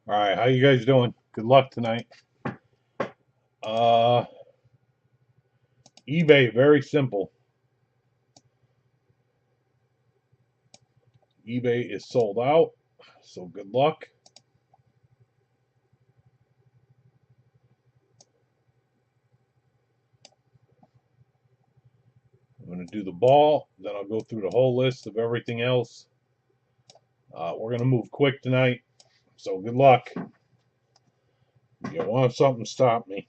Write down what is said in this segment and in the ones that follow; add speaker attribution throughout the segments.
Speaker 1: All right, how you guys doing? Good luck tonight. Uh, eBay, very simple. eBay is sold out, so good luck. I'm going to do the ball, then I'll go through the whole list of everything else. We're going to move quick tonight, so good luck. You want something, stop me.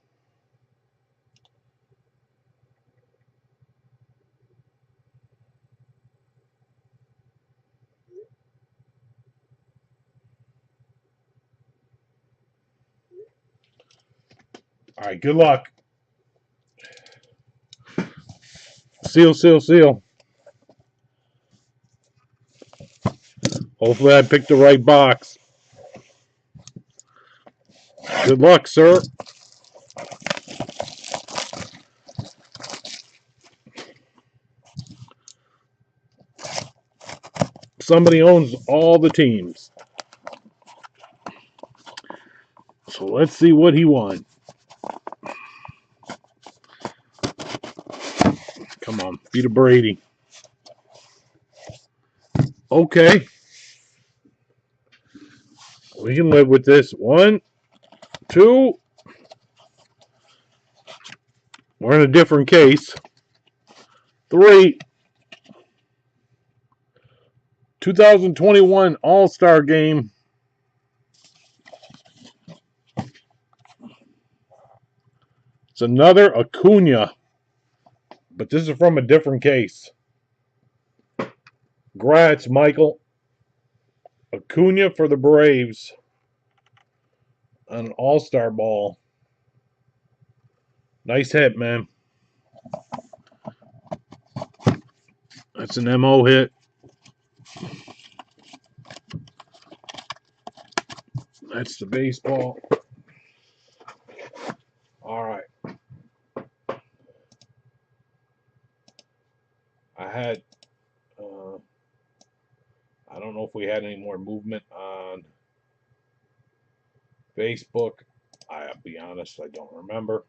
Speaker 1: All right, good luck. Seal, seal, seal. Hopefully, I picked the right box. Good luck, sir. Somebody owns all the teams. So let's see what he won. Come on, beat a Brady. Okay, we can live with this. One, two. We're in a different case. Three. 2021 All-Star Game. It's another Acuna, but this is from a different case. Grats, Michael. Acuna for the Braves on an All-Star ball. Nice hit, man. That's an MO hit. That's the baseball. All right. I had, uh, I don't know if we had any more movement on Facebook. I'll be honest, I don't remember.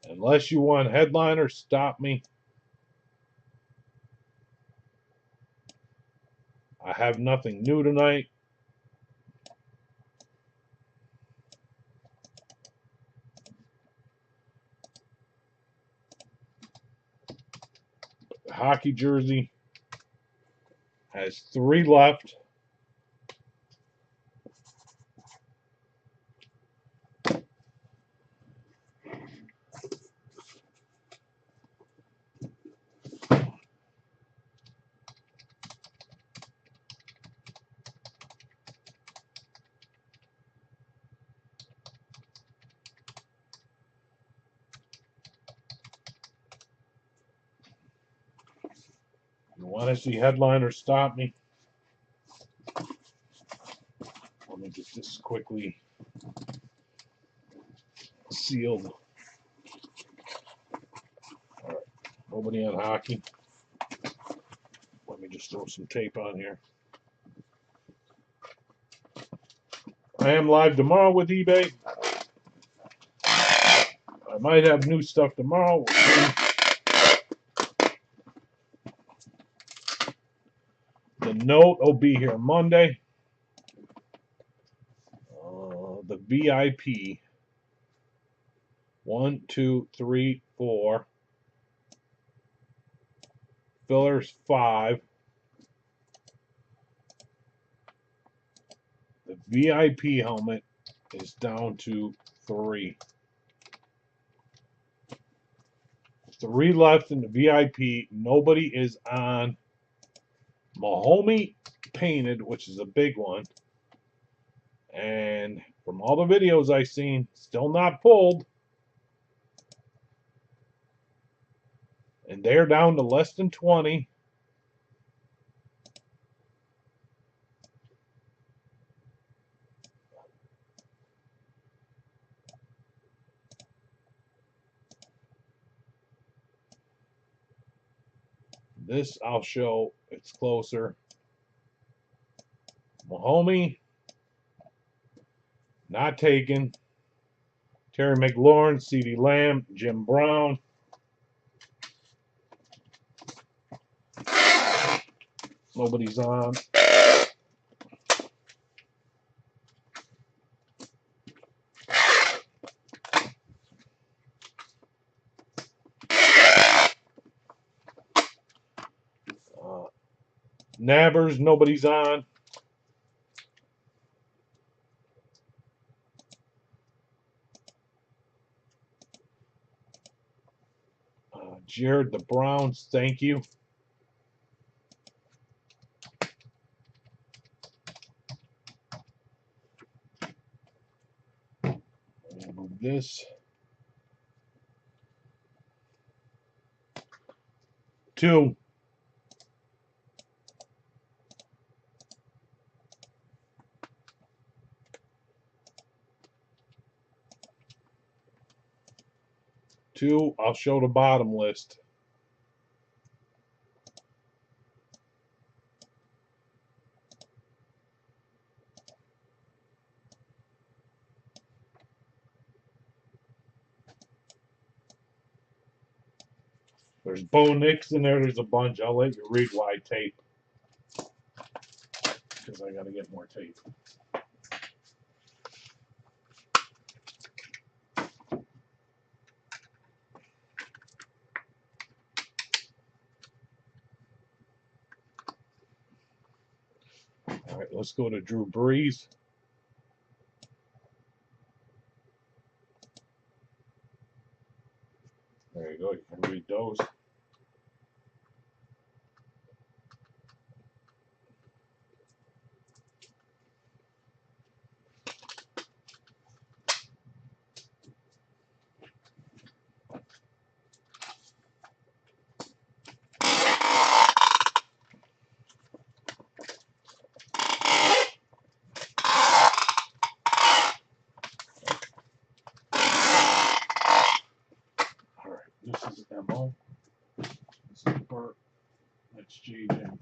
Speaker 1: Unless you want headliners, stop me. I have nothing new tonight. Hockey jersey has 3 left. You want to see headliners, stop me. Let me get this quickly sealed. All right, nobody on hockey. Let me just throw some tape on here. I am live tomorrow with eBay. I might have new stuff tomorrow. The note will be here Monday. The VIP. 1, 2, 3, 4. Fillers 5. The VIP helmet is down to 3. 3 left in the VIP. Nobody is on Mahomey painted, which is a big one. And from all the videos I've seen, still not pulled. And they're down to less than 20. This I'll show. It's closer. Mahomey, not taken. Terry McLaurin, CeeDee Lamb, Jim Brown. Nobody's on. Nabbers, nobody's on. Jared, the Browns, thank you. Move this. 2. I'll show the bottom list. There's Bo Nix in there. There's a bunch. I'll let you read why tape. Because I got to get more tape. All right, let's go to Drew Brees. There you go. You can read those. All right, this is MO. This is Burt. That's JJ. And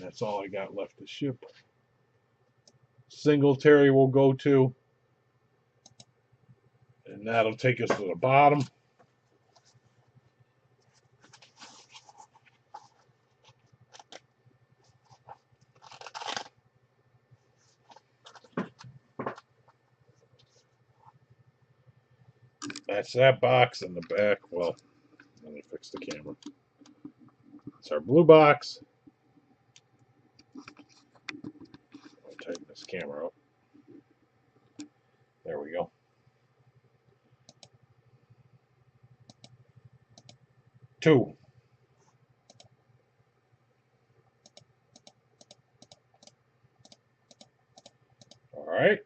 Speaker 1: that's all I got left to ship. Singletary will go to. And that'll take us to the bottom. That's that box in the back. Well, let me fix the camera. It's our blue box. I'll tighten this camera up. There we go. 2. All right.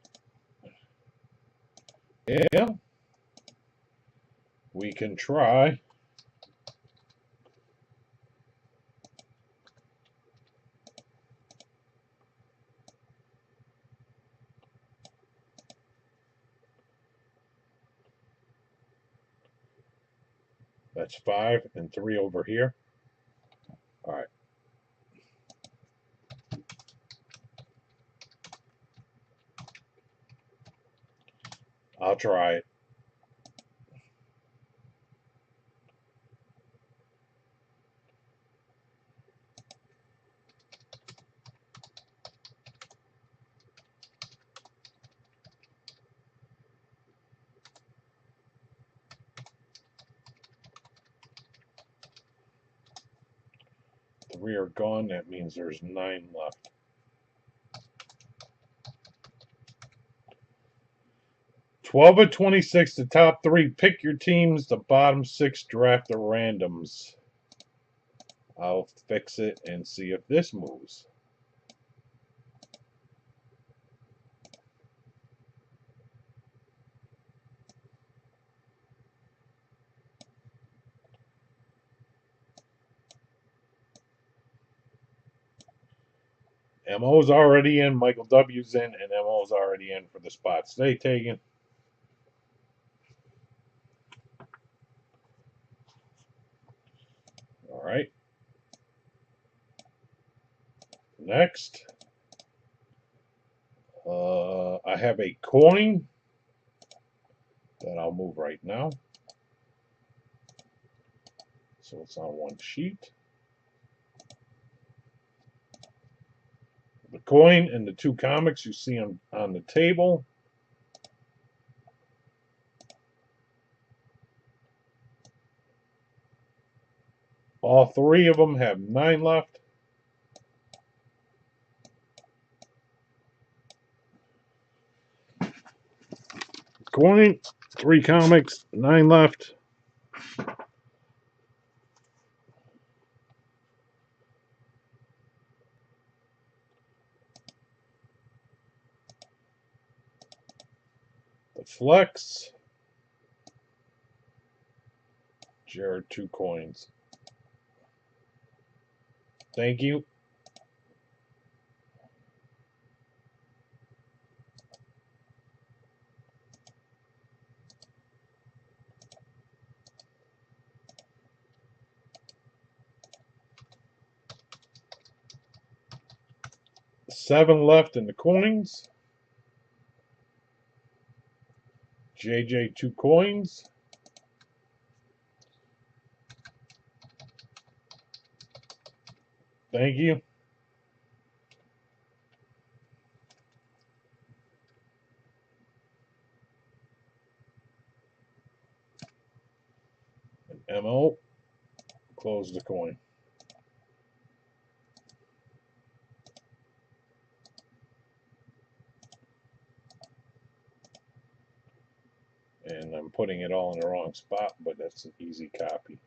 Speaker 1: Yeah. We can try. That's 5 and 3 over here. All right. I'll try it. Three are gone. That means there's 9 left. Twelve of 26. The top 3. Pick your teams. The bottom 6. Draft the randoms. I'll fix it and see if this moves. MO's already in, Michael W's in, and MO's already in for the spots they taken. All right. Next. I have a coin that I'll move right now. So it's on one sheet. The coin and the two comics you see on the table. All three of them have 9 left. Coin, 3 comics, 9 left. The flex. Jared, 2 coins. Thank you. Seven left in the coins. JJ, 2 coins. Thank you. And MO, close the coin. And I'm putting it all in the wrong spot, but that's an easy copy.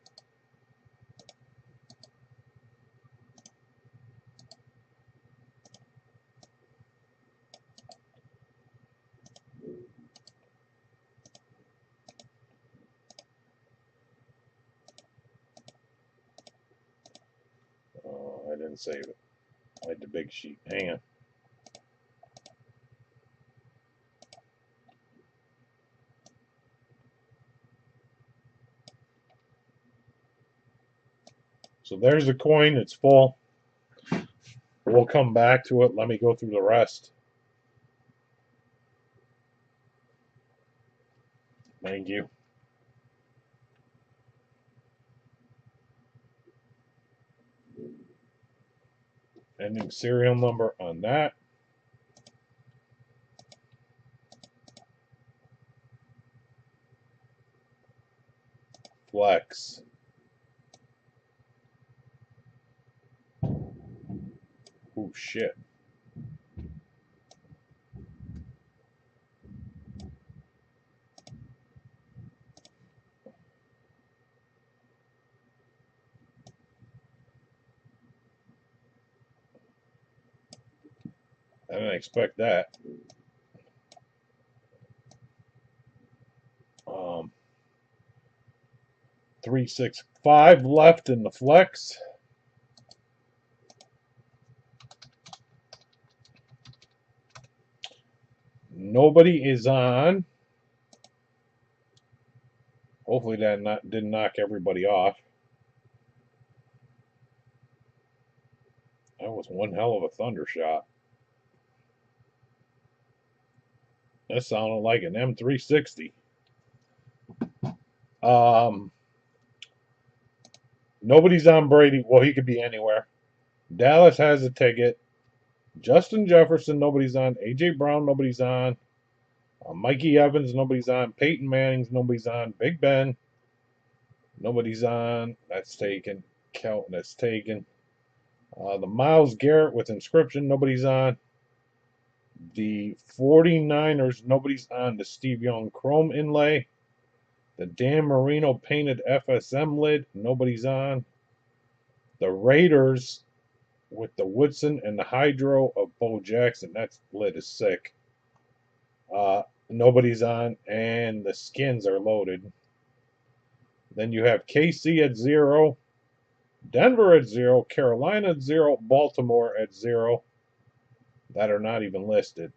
Speaker 1: I didn't save it. I had the big sheet. Hang on. So there's the coin. It's full. We'll come back to it. Let me go through the rest. Thank you. Ending serial number on that. Flex. Oh, shit. I didn't expect that. 3, 6, 5 left in the flex. Nobody is on. Hopefully that didn't knock everybody off. That was one hell of a thunder shot. That sounded like an M360. Nobody's on Brady. Well, he could be anywhere. Dallas has a ticket. Justin Jefferson, nobody's on. A.J. Brown, nobody's on. Mikey Evans, nobody's on. Peyton Manning's, nobody's on. Big Ben, nobody's on. That's taken. Kelton, that's taken. The Myles Garrett with inscription, nobody's on. The 49ers, nobody's on. The Steve Young Chrome inlay. The Dan Marino painted FSM lid, nobody's on. The Raiders with the Woodson and the Hydro of Bo Jackson, that lid is sick. Nobody's on, and the skins are loaded. Then you have KC at 0, Denver at 0, Carolina at 0, Baltimore at 0, that are not even listed.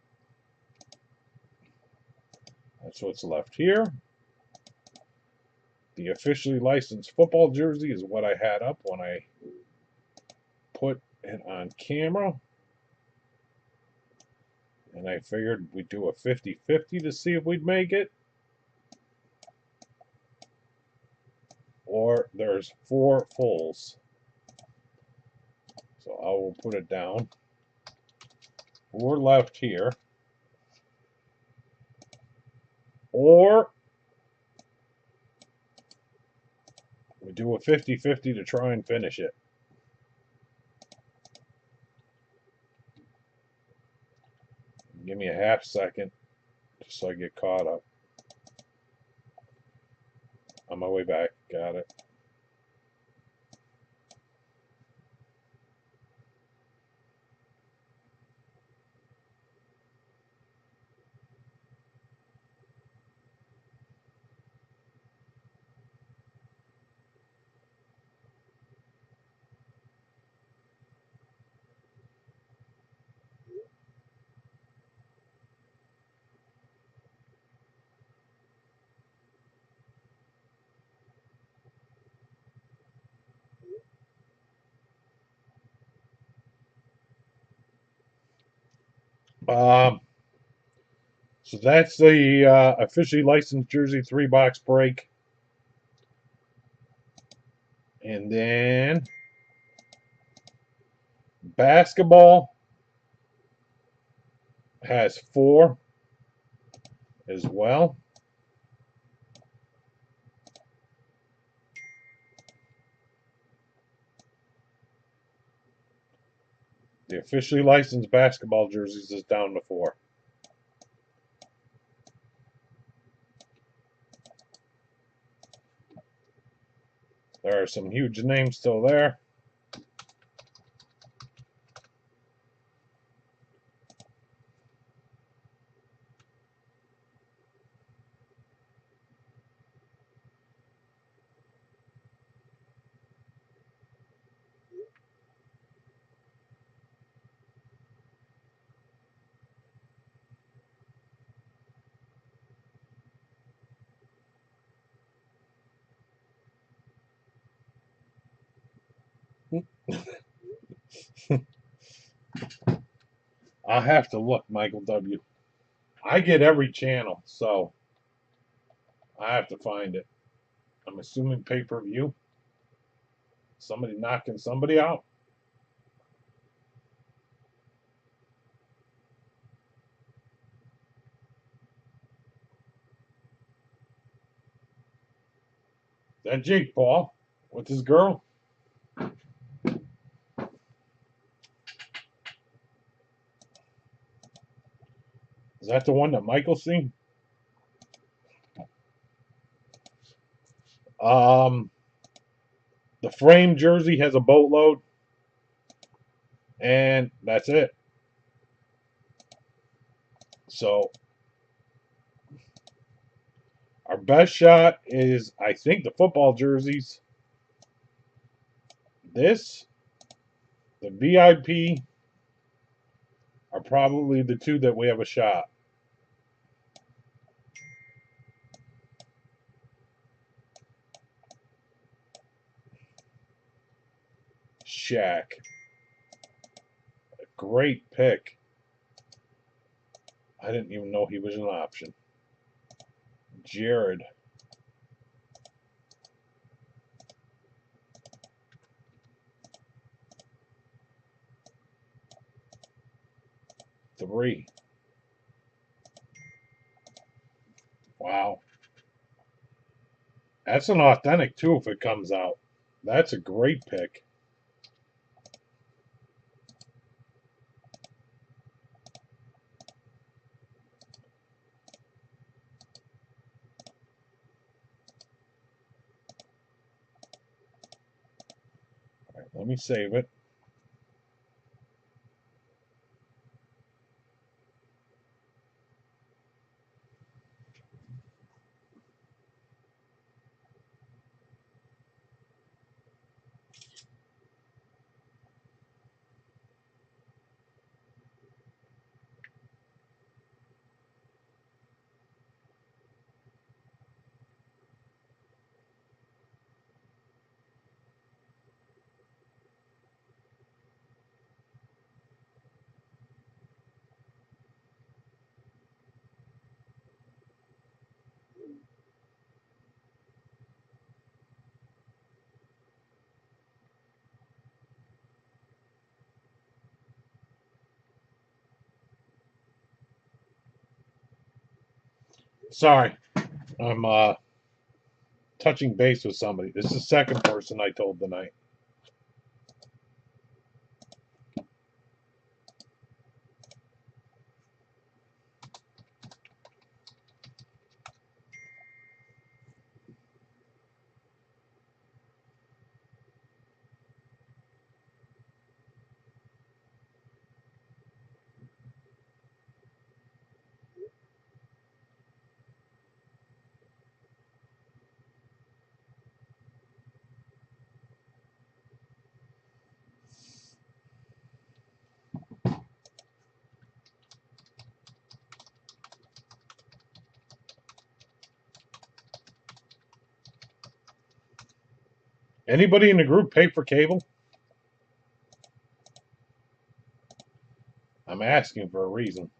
Speaker 1: That's what's left here. The officially licensed football jersey is what I had up when I put it on camera. And I figured we'd do a 50-50 to see if we'd make it. Or there's 4 fulls. So I will put it down. 4 left here. Or we do a 50-50 to try and finish it. Give me a half second just so I get caught up. On my way back. Got it. So that's the officially licensed jersey 3-box break. And then basketball has 4 as well. The officially licensed basketball jerseys is down to 4. There are some huge names still there. I'll have to look, Michael W. I get every channel, so I have to find it. I'm assuming pay-per-view. Somebody knocking somebody out. Is that Jake Paul with his girl? Is that the one that Michael's seen? The frame jersey has a boatload, and that's it. So our best shot is, I think, the football jerseys. This, the VIP, are probably the 2 that we have a shot. Shaq. A great pick. I didn't even know he was an option. Jared. Three. Wow. That's an authentic, too, if it comes out. That's a great pick. All right, let me save it. Sorry, I'm touching base with somebody. This is the second person I told tonight. Anybody in the group pay for cable? I'm asking for a reason.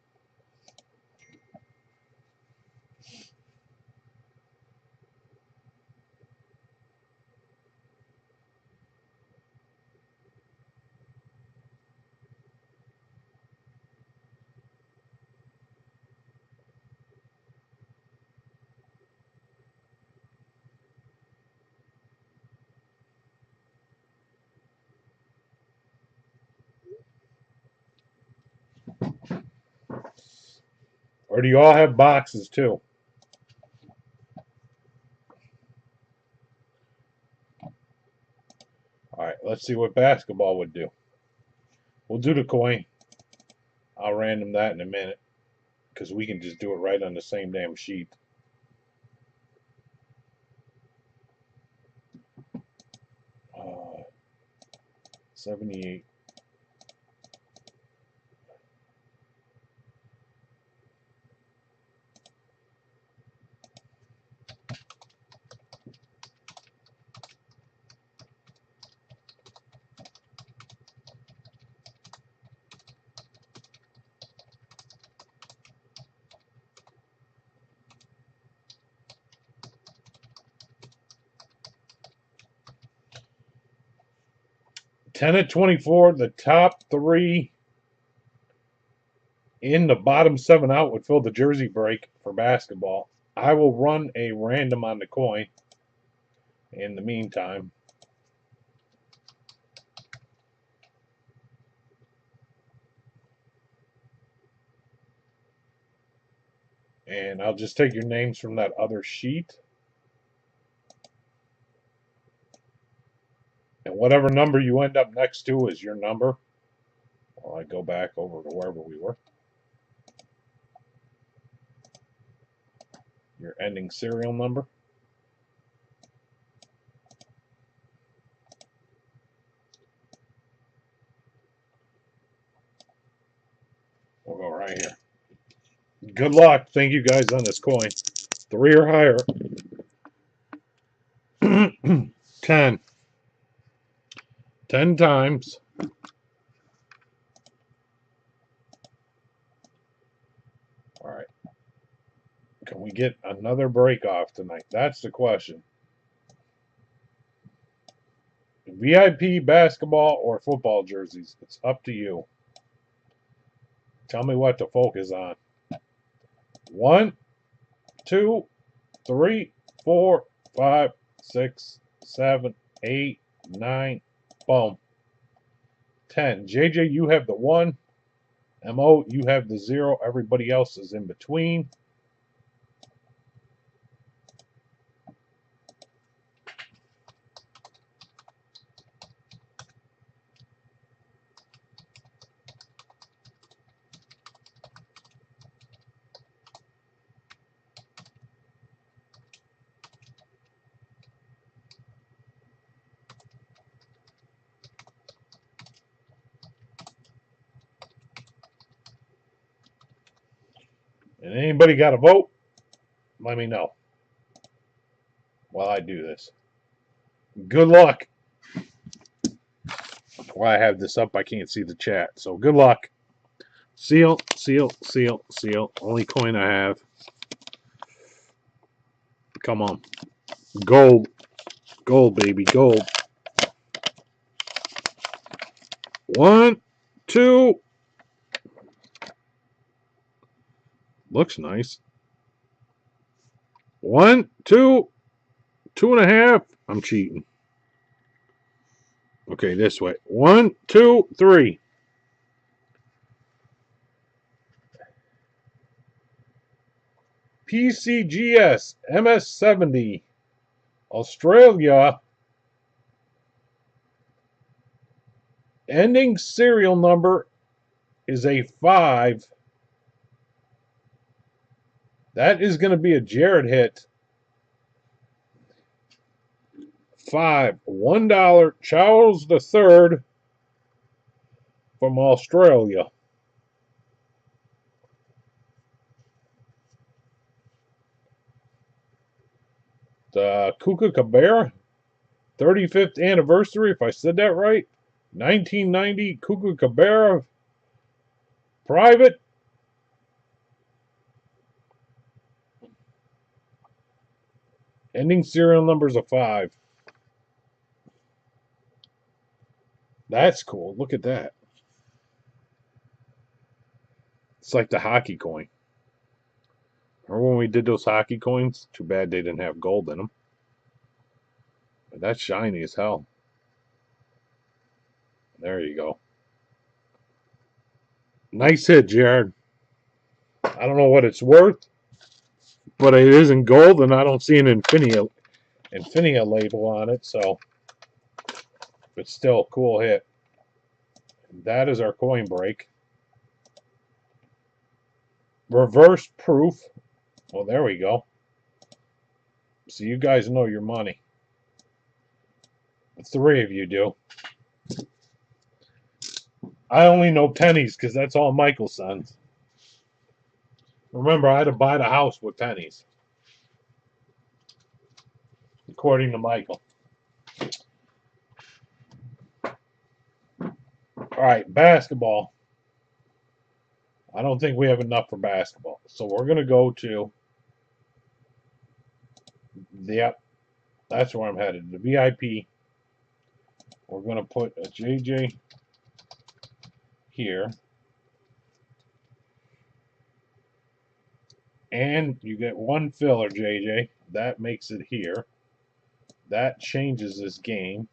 Speaker 1: Or do you all have boxes too? All right, let's see what basketball would do. We'll do the coin. I'll random that in a minute because we can just do it right on the same damn sheet. 78. Ten at 24. The top three in the bottom 7 out would fill the jersey break for basketball. I will run a random on the coin in the meantime. And I'll just take your names from that other sheet. And whatever number you end up next to is your number. While I go back over to wherever we were. Your ending serial number. We'll go right here. Good luck. Thank you guys on this coin. 3 or higher. 10. 10 times. All right. Can we get another break off tonight? That's the question. VIP basketball or football jerseys. It's up to you. Tell me what to focus on. 1, 2, 3, 4, 5, 6, 7, 8, 9. Boom. 10. JJ, you have the 1. MO, you have the 0. Everybody else is in between. And anybody got a vote? Let me know while I do this. Good luck. While I have this up, I can't see the chat. So good luck. Seal, seal, seal, seal. Only coin I have. Come on. Gold. Gold, baby. Gold. 1, 2. Looks nice. 1, 2, 2.5. I'm cheating. Okay, this way. 1, 2, 3. PCGS MS70 Australia. Ending serial number is a 5. That is going to be a Jared hit. 5. $1 Charles III from Australia. The Kookaburra 35th anniversary, if I said that right. 1990 Kookaburra Private. Ending serial numbers of 5. That's cool. Look at that. It's like the hockey coin. Remember when we did those hockey coins? Too bad they didn't have gold in them. But that's shiny as hell. There you go. Nice hit, Jared. I don't know what it's worth, but it isn't gold, and I don't see an Infinia label on it, so it's still a cool hit. That is our coin break. Reverse proof. Well, there we go. So you guys know your money. The 3 of you do. I only know pennies because that's all Michael sends. Remember, I had to buy the house with pennies, according to Michael. All right, basketball. I don't think we have enough for basketball. So we're going to go to, yep, that's where I'm headed. The VIP. We're going to put a JJ here. And you get 1 filler, JJ. That makes it here. That changes this game,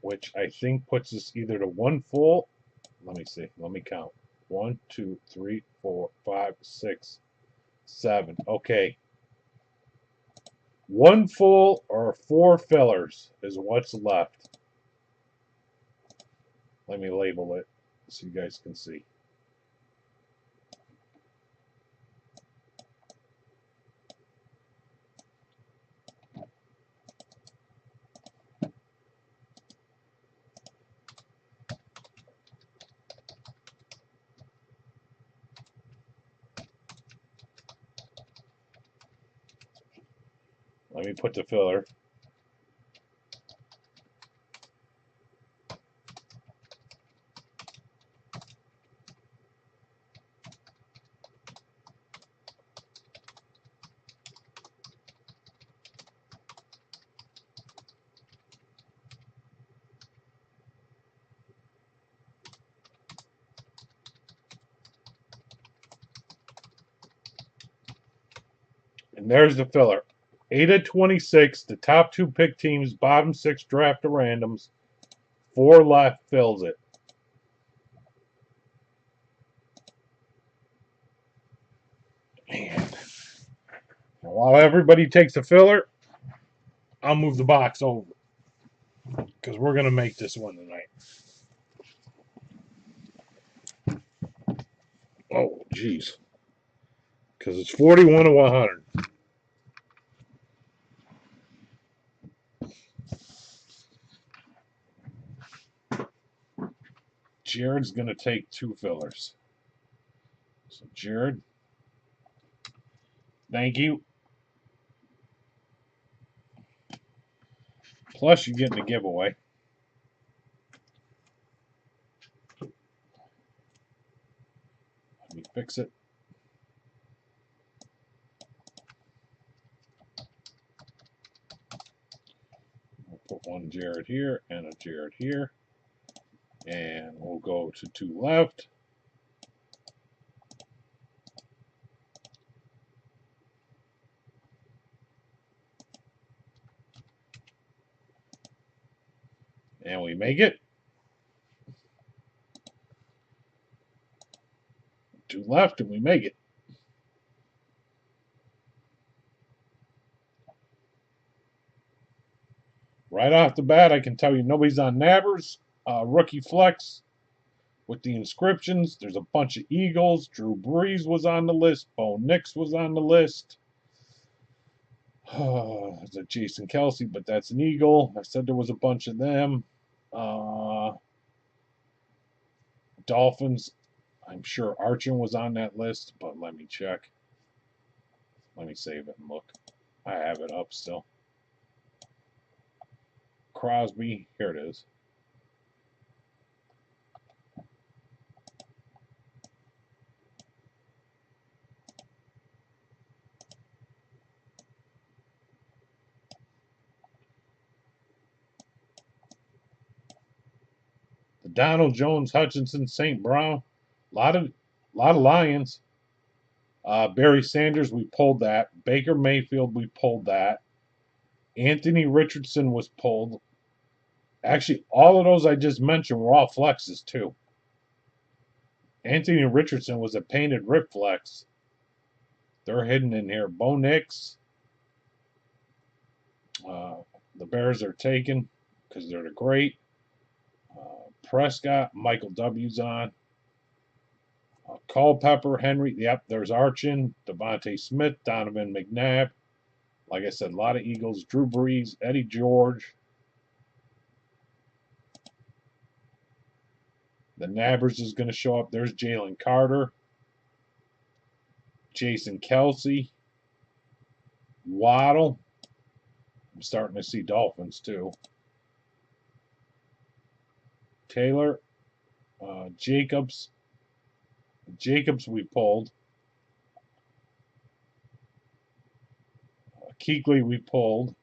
Speaker 1: which I think puts us either to 1 full. Let me see. Let me count. 1, 2, 3, 4, 5, 6, 7. Okay. 1 full or 4 fillers is what's left. Let me label it so you guys can see. Let me put the filler. And there's the filler. 8 of 26. The top 2 pick teams, bottom 6 draft to randoms. 4 left fills it. Man. Now, while everybody takes a filler, I'll move the box over. Because we're going to make this one tonight. Oh, jeez. Because it's 41 to 100. Jared's going to take 2 fillers. So, Jared, thank you. Plus, you're getting a giveaway. Let me fix it. We'll put 1 Jared here and a Jared here. And we'll go to 2 left. And we make it. 2 left, and we make it. Right off the bat, I can tell you nobody's on Nabbers. Rookie flex with the inscriptions. There's a bunch of Eagles. Drew Brees was on the list. Bo Nix was on the list. It's a Jason Kelsey, but that's an Eagle. I said there was a bunch of them. Dolphins. I'm sure Archon was on that list, but let me check. Let me save it and look. I have it up still. Crosby. Here it is. The Donald Jones, Hutchinson, St. Brown. A lot of Lions. Barry Sanders, we pulled that. Baker Mayfield, we pulled that. Anthony Richardson was pulled. Actually, all of those I just mentioned were all flexes, too. Anthony Richardson was a painted Rip flex. They're hidden in here. Bo Nix. The Bears are taken because they're the great. Prescott, Michael W's on. Culpepper, Henry. Yep, there's Archon, Devontae Smith, Donovan McNabb. Like I said, a lot of Eagles. Drew Brees, Eddie George. The Nabbers is going to show up. There's Jalen Carter. Jason Kelsey. Waddle. I'm starting to see Dolphins, too. Taylor. Jacobs. Jacobs we pulled. Kuechly we pulled.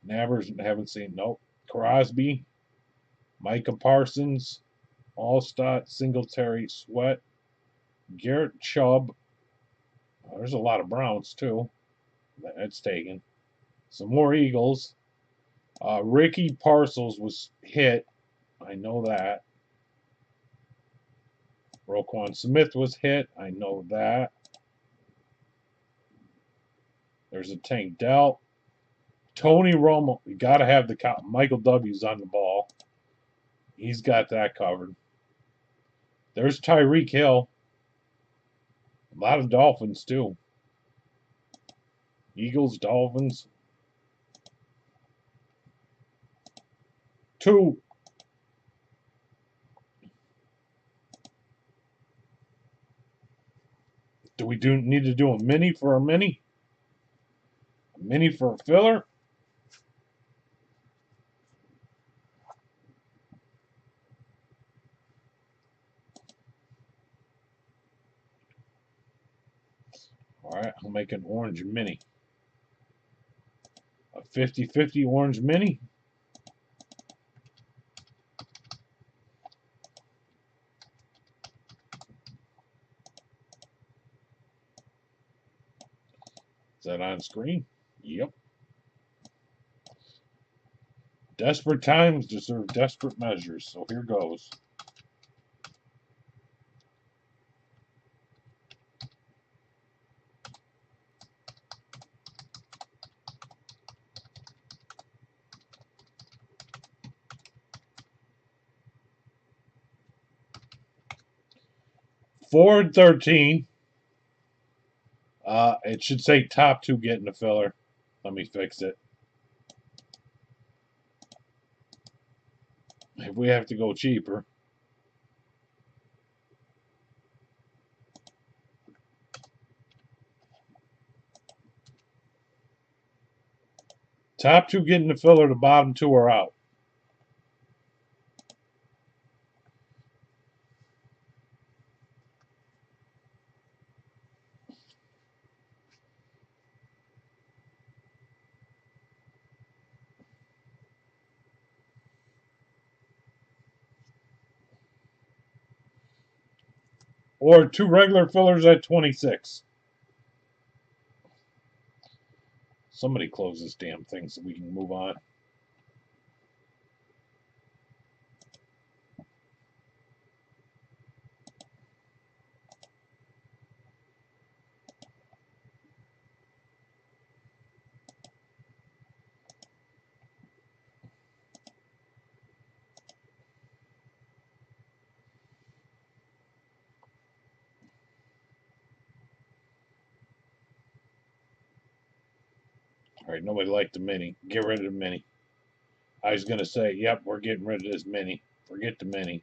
Speaker 1: Nabbers haven't seen. Nope. Crosby. Micah Parsons. Allstott. Singletary. Sweat. Garrett Chubb. There's a lot of Browns too. That's taken. Some more Eagles. Ricky Parcels was hit. I know that. Roquan Smith was hit. I know that. There's a Tank Dell. Tony Romo. You got to have the Michael W's on the ball. He's got that covered. There's Tyreek Hill. A lot of Dolphins too. Eagles, Dolphins. 2. Do we need to do a mini for a mini? A mini for a filler? Alright, I'll make an orange mini. A 50-50 orange mini. Is that on screen? Yep. Desperate times deserve desperate measures, so here goes. Forward 13. It should say top 2 getting a filler. Let me fix it. If we have to go cheaper. Top 2 getting the filler, the bottom 2 are out. Or 2 regular fillers at 26. Somebody close this damn thing so we can move on. All right, nobody liked the mini. Get rid of the mini. I was going to say, yep, we're getting rid of this mini. Forget the mini.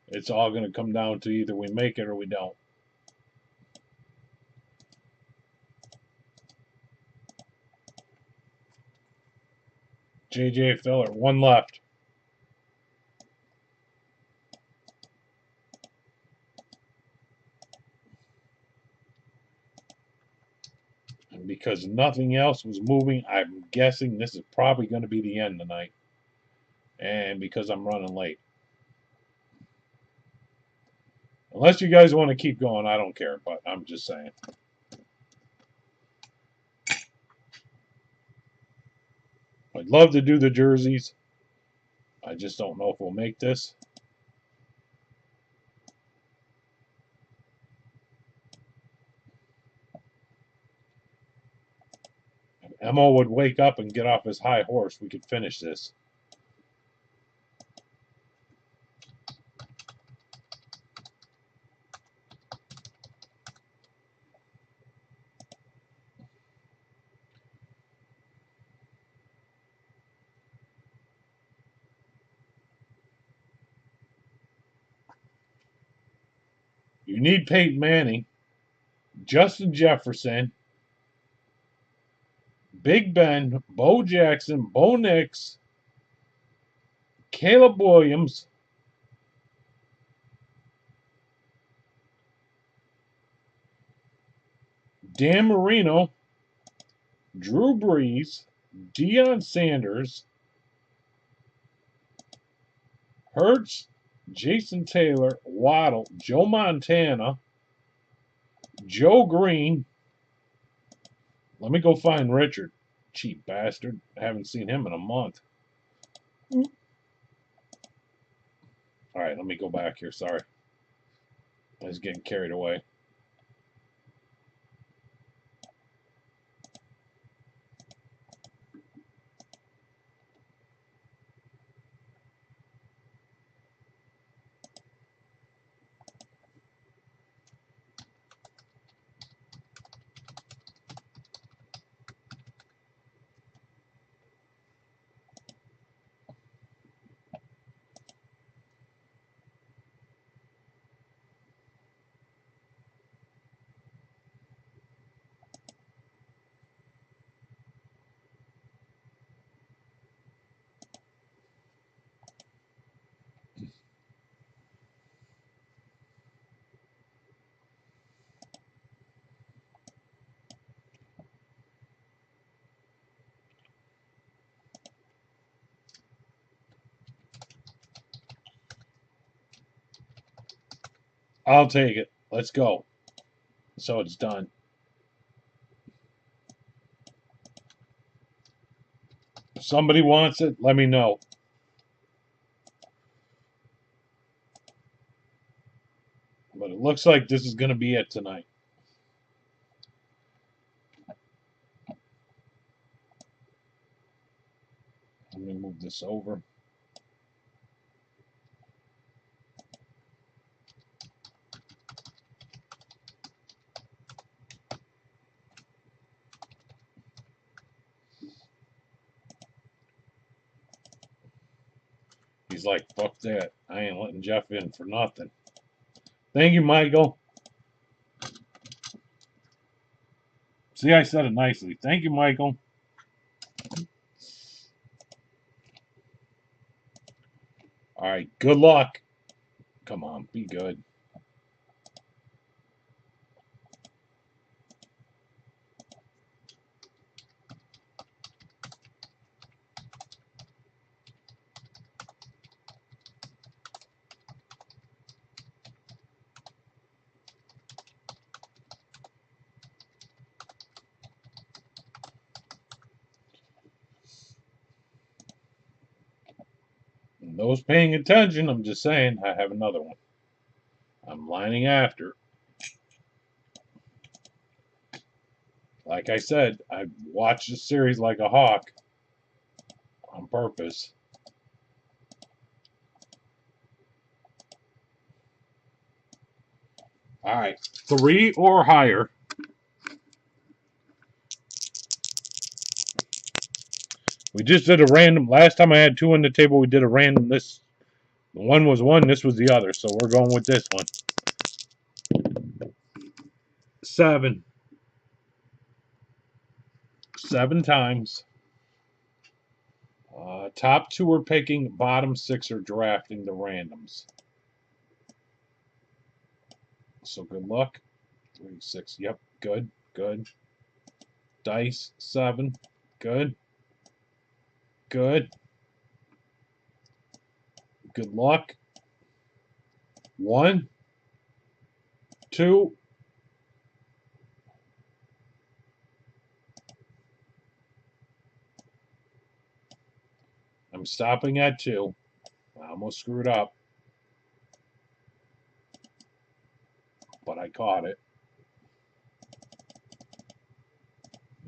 Speaker 1: It's all going to come down to either we make it or we don't. JJ Filler, one left. And because nothing else was moving, I'm guessing this is probably going to be the end tonight. And because I'm running late. Unless you guys want to keep going, I don't care, but I'm just saying. I'd love to do the jerseys. I just don't know if we'll make this. If Emo would wake up and get off his high horse, we could finish this. You need Peyton Manning, Justin Jefferson, Big Ben, Bo Jackson, Bo Nix, Caleb Williams, Dan Marino, Drew Brees, Deion Sanders, Hurts, Jason Taylor, Waddle, Joe Montana, Joe Green. Let me go find Richard. Cheap bastard. I haven't seen him in a month. All right, let me go back here. Sorry. I was getting carried away. I'll take it. Let's go. So it's done. If somebody wants it, let me know. But it looks like this is going to be it tonight. Let me move this over. He's like, fuck that. I ain't letting Jeff in for nothing. Thank you, Michael. See, I said it nicely. Thank you, Michael. All right, good luck. Come on, be good. And those paying attention, I'm just saying, I have another one. I'm lining after. Like I said, I watched the series like a hawk on purpose. All right, 3 or higher. We just did a random. Last time I had 2 on the table, we did a random. This one was 1, this was the other. So we're going with this one. 7. 7 times. Top 2 are picking, bottom 6 are drafting the randoms. So good luck. 3, 6. Yep, good, good. Dice 7. Good. Good. Good luck. 1, 2. I'm stopping at 2. I almost screwed up, but I caught it.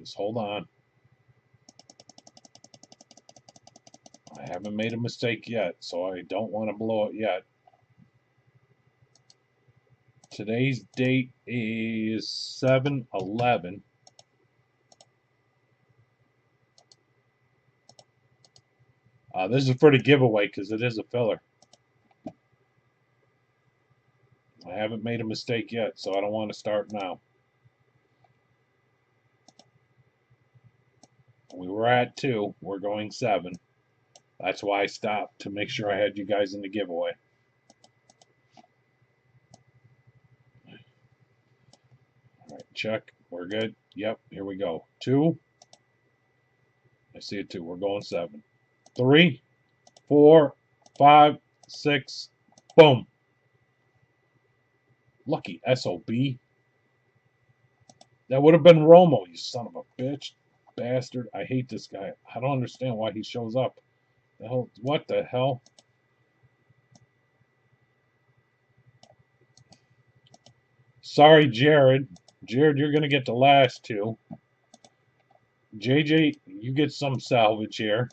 Speaker 1: Just hold on. I haven't made a mistake yet, so I don't want to blow it yet. Today's date is 7/11. This is for the giveaway because it is a filler. I haven't made a mistake yet, so I don't want to start now. We were at 2. We're going 7. That's why I stopped, to make sure I had you guys in the giveaway. All right, check. We're good. Yep, here we go. 2. I see a 2. We're going 7. 3, 4, 5, 6. Boom. Lucky SOB. That would have been Romo, you son of a bitch. Bastard. I hate this guy. I don't understand why he shows up. The hell? What the hell? Sorry, Jared. Jared, you're going to get the last 2. JJ, you get some salvage here.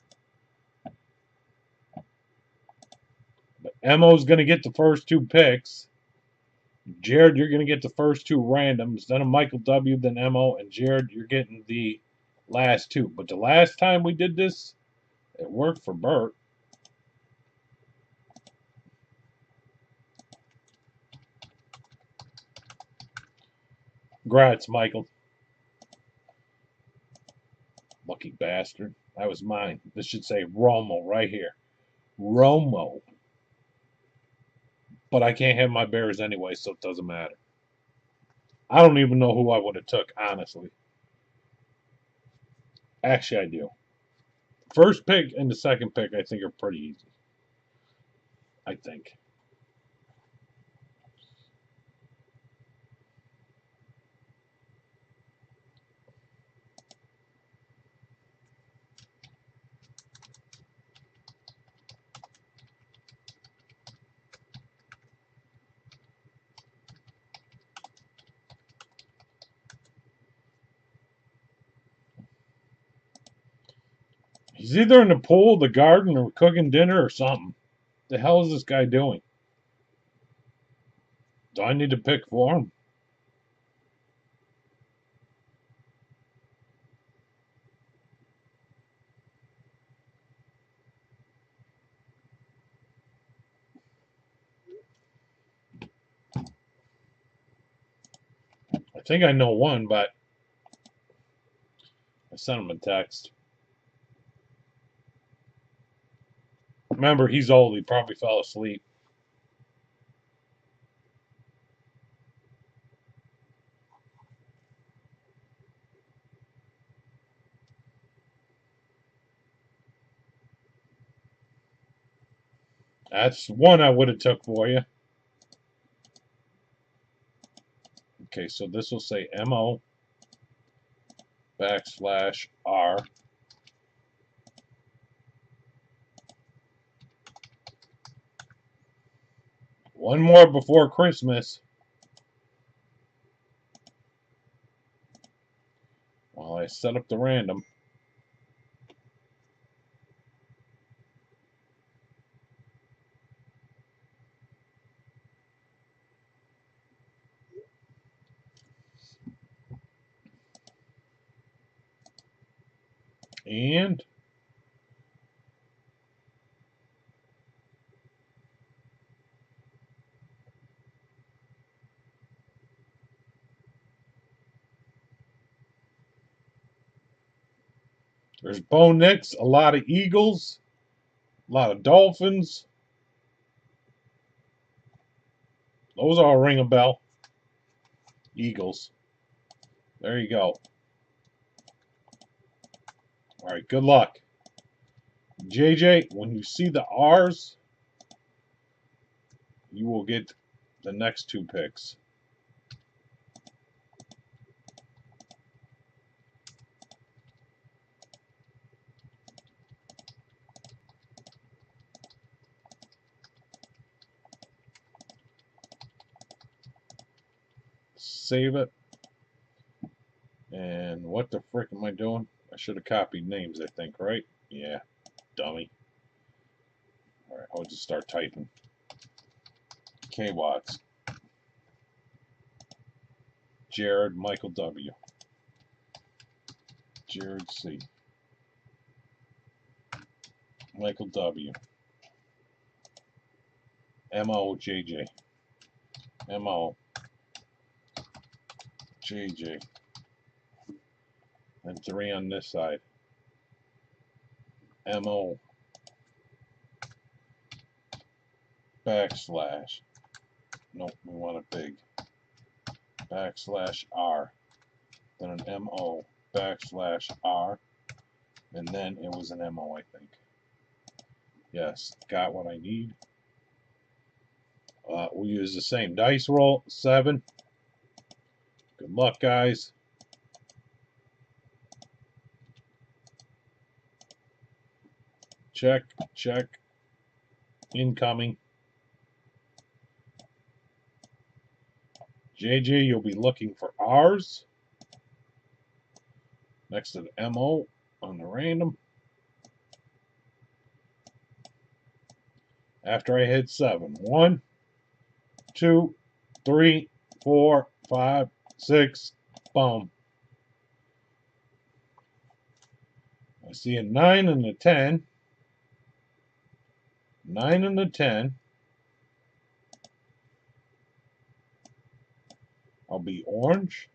Speaker 1: But Emo's going to get the first 2 picks. Jared, you're going to get the first 2 randoms. Then a Michael W., then Emo. And Jared, you're getting the last 2. But the last time we did this, it worked for Bert. Congrats, Michael. Lucky bastard. That was mine. This should say Romo right here. Romo. But I can't have my Bears anyway, so it doesn't matter. I don't even know who I would have took, honestly. Actually, I do. First pick and the second pick, I think, are pretty easy. I think. He's either in the pool, the garden, or cooking dinner or something. The hell is this guy doing? Do I need to pick for him? I think I know one, but I sent him a text. Remember, he's old. He probably fell asleep. That's one I would have took for you. Okay, so this will say MO /R. One more before Christmas. While I set up the random. And There's Bo Nix, a lot of Eagles, a lot of Dolphins. Those all ring a bell. Eagles. There you go. All right, good luck. JJ, when you see the R's, you will get the next two picks. Save it. And what the frick am I doing? I should have copied names, I think, right? Yeah, dummy. All right, I'll just start typing. K. Watts. Jared Michael W. Jared C. Michael W. M.O. JJ. M.O. JJ. And 3 on this side. M.O. backslash. Nope, we want it big. Backslash R. Then an M.O. backslash R. And then it was an M.O. I think. Yes, got what I need. We'll use the same dice roll. 7. Good luck, guys. Check, check. Incoming. JJ, you'll be looking for R's next to the MO on the random. After I hit 7. 1, 2, 3, 4, 5, 6. Boom. I see a 9 and a 10. 9 and a 10. I'll be orange.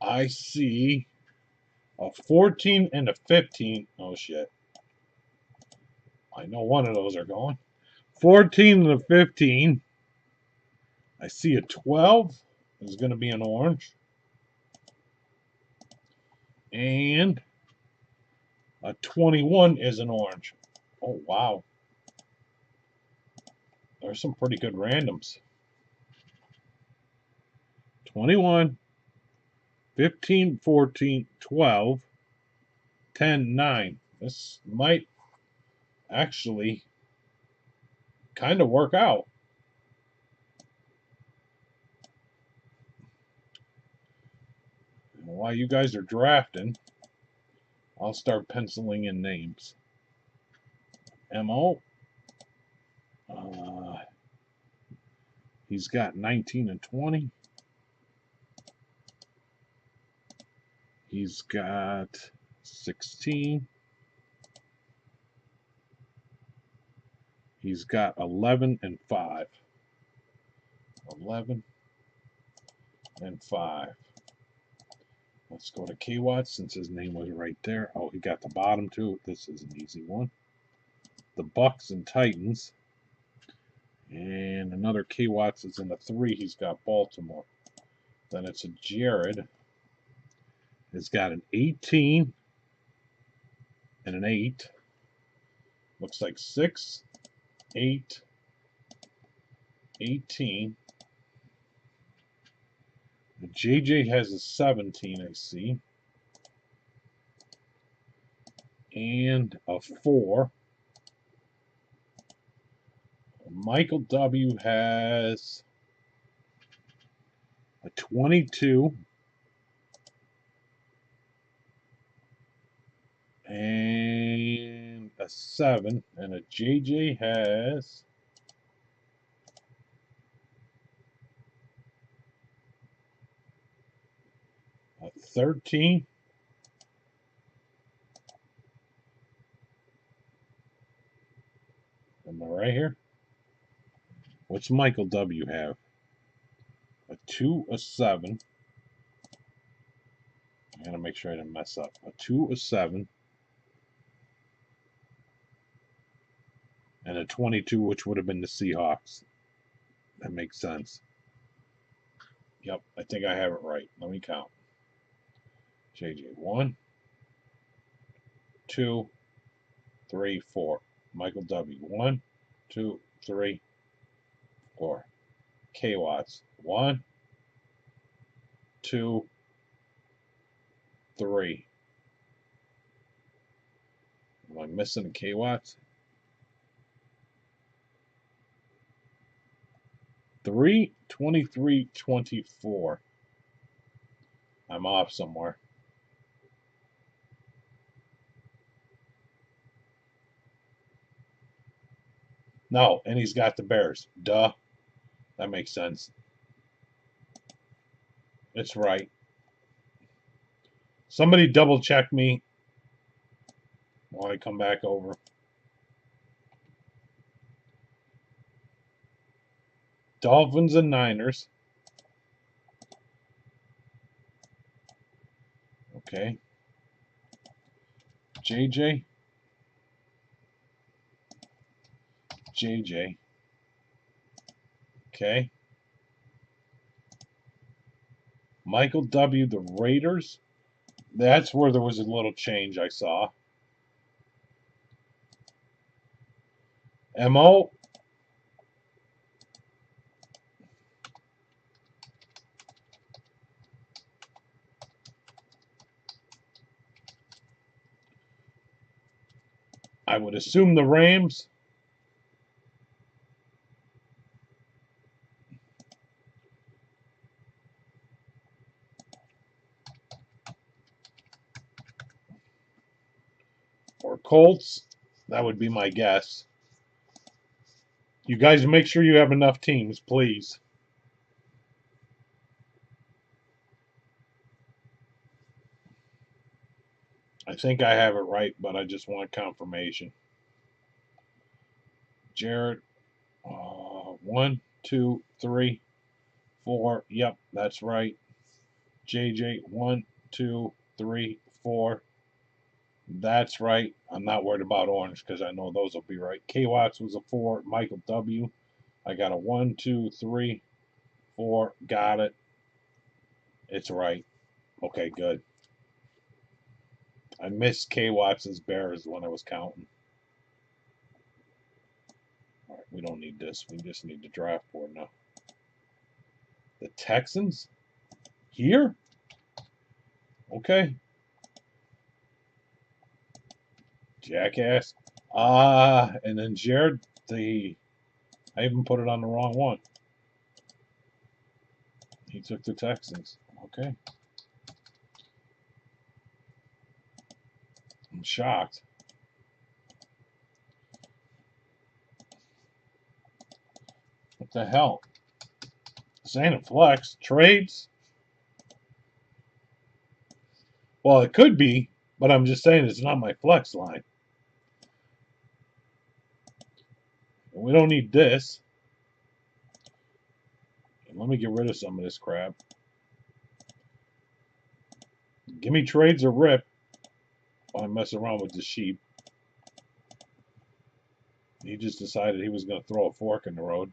Speaker 1: I see a 14 and a 15. Oh, shit. I know one of those are going. 14 and a 15. I see a 12 is going to be an orange. And a 21 is an orange. Oh, wow. There's some pretty good randoms. 21, 15, 14, 12, 10, 9. This might actually kind of work out. While you guys are drafting, I'll start penciling in names. MO. He's got 19 and 20. He's got 16. He's got 11 and 5. 11 and 5. Let's go to K-Watt since his name was right there. Oh, he got the bottom too. This is an easy one. The Bucks and Titans. And another K-Watts is in the 3. He's got Baltimore. Then it's a Jared. He's got an 18 and an 8. Looks like 6, 8, 18. JJ has a 17, I see. And a 4. Michael W. has a 22. And a 7. And a JJ has a 13. Am I right here? What's Michael W. have? A 2, a 7. I gotta make sure I didn't mess up. A 2, a 7, and a 22, which would have been the Seahawks. That makes sense. Yep, I think I have it right. Let me count. JJ, 1, 2, 3, 4. Michael W, 1, 2, 3, 4. K Watts, 1, 2, 3. Am I missing a K Watts? 3, 23, 24. I'm off somewhere. No, and he's got the Bears. Duh. That makes sense. It's right. Somebody double check me while I come back over. Dolphins and Niners. Okay. JJ. JJ. Okay. Michael W. The Raiders. That's where there was a little change I saw. MO. I would assume the Rams. Or Colts. That would be my guess. You guys make sure you have enough teams, please. I think I have it right, but I just want confirmation. Jared, 1, 2, 3, 4. Yep, that's right. JJ, 1, 2, 3, 4. That's right. I'm not worried about orange because I know those will be right. K Watts was a 4. Michael W. I got a 1, 2, 3, 4. Got it. It's right. Okay, good. I missed K Watts' Bears when I was counting. All right, we don't need this. We just need the draft board now. The Texans? Here? Okay. Jackass. And then Jared, I even put it on the wrong one. He took the Texans. Okay. I'm shocked. What the hell? This ain't a flex. Trades? Well, it could be, but I'm just saying it's not my flex line. And we don't need this. And let me get rid of some of this crap. Give me trades or rip while I mess around with the sheep. He just decided he was going to throw a fork in the road.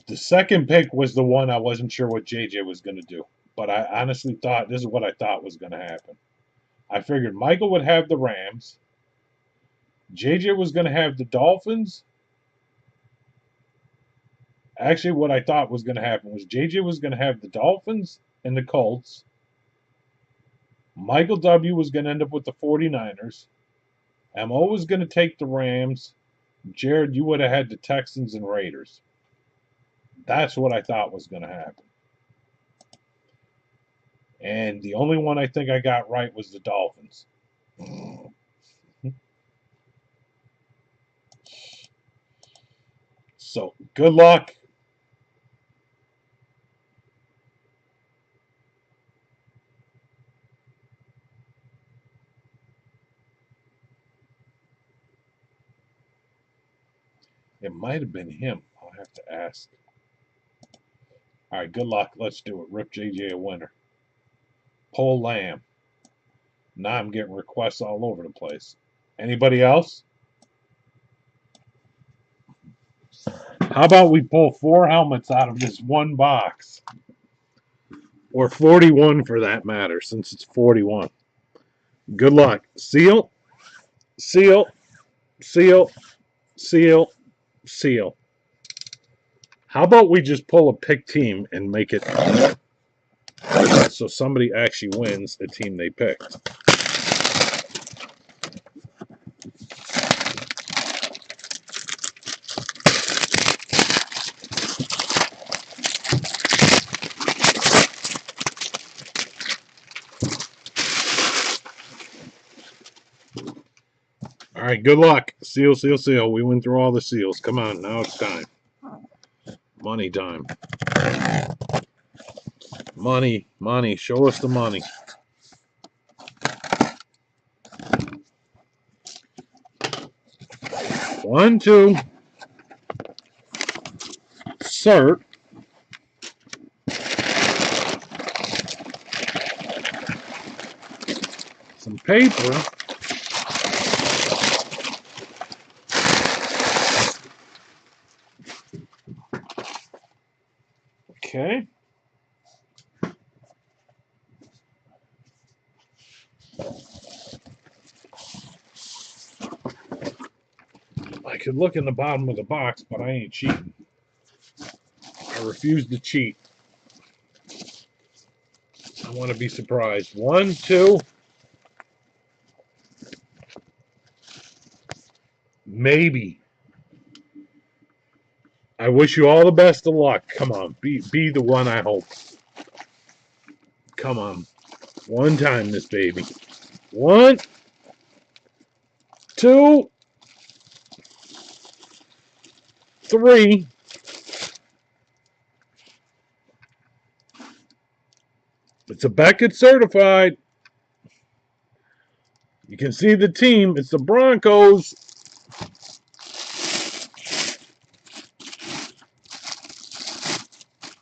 Speaker 1: The second pick was the one I wasn't sure what JJ was going to do. But I honestly thought this is what I thought was going to happen. I figured Michael would have the Rams. JJ was going to have the Dolphins. Actually, what I thought was going to happen was JJ was going to have the Dolphins and the Colts. Michael W. was going to end up with the 49ers. MO was going to take the Rams. Jared, you would have had the Texans and Raiders. That's what I thought was going to happen. And the only one I think I got right was the Dolphins. So, good luck. It might have been him. I'll have to ask. All right, good luck. Let's do it. Rip JJ a winner. Pull Lamb. Now I'm getting requests all over the place. Anybody else? How about we pull 4 helmets out of this one box? Or 41 for that matter, since it's 41. Good luck. Seal, seal, seal, seal, seal. How about we just pull a pick team and make it so somebody actually wins the team they picked? All right, good luck. Seal, seal, seal. We went through all the seals. Come on, now it's time. Money time. Money, money. Show us the money. One, two. Cert. Some paper. Okay. I could look in the bottom of the box, but I ain't cheating. I refuse to cheat. I want to be surprised. One, two. Maybe. I wish you all the best of luck. Come on. Be the one I hope. Come on. One time, this baby. One, two, three. It's a Beckett certified. You can see the team. It's the Broncos.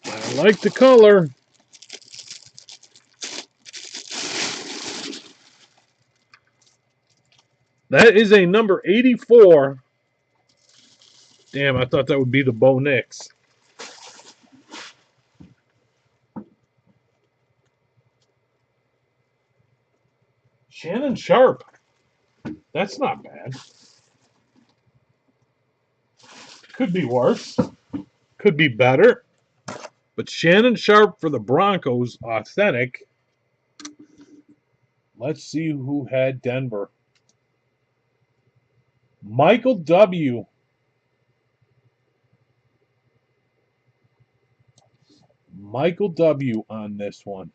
Speaker 1: I like the color. That is a number 84. Damn, I thought that would be the Bo Nix. Shannon Sharp. That's not bad. Could be worse. Could be better. But Shannon Sharp for the Broncos, authentic. Let's see who had Denver. Michael W. Michael W. on this one.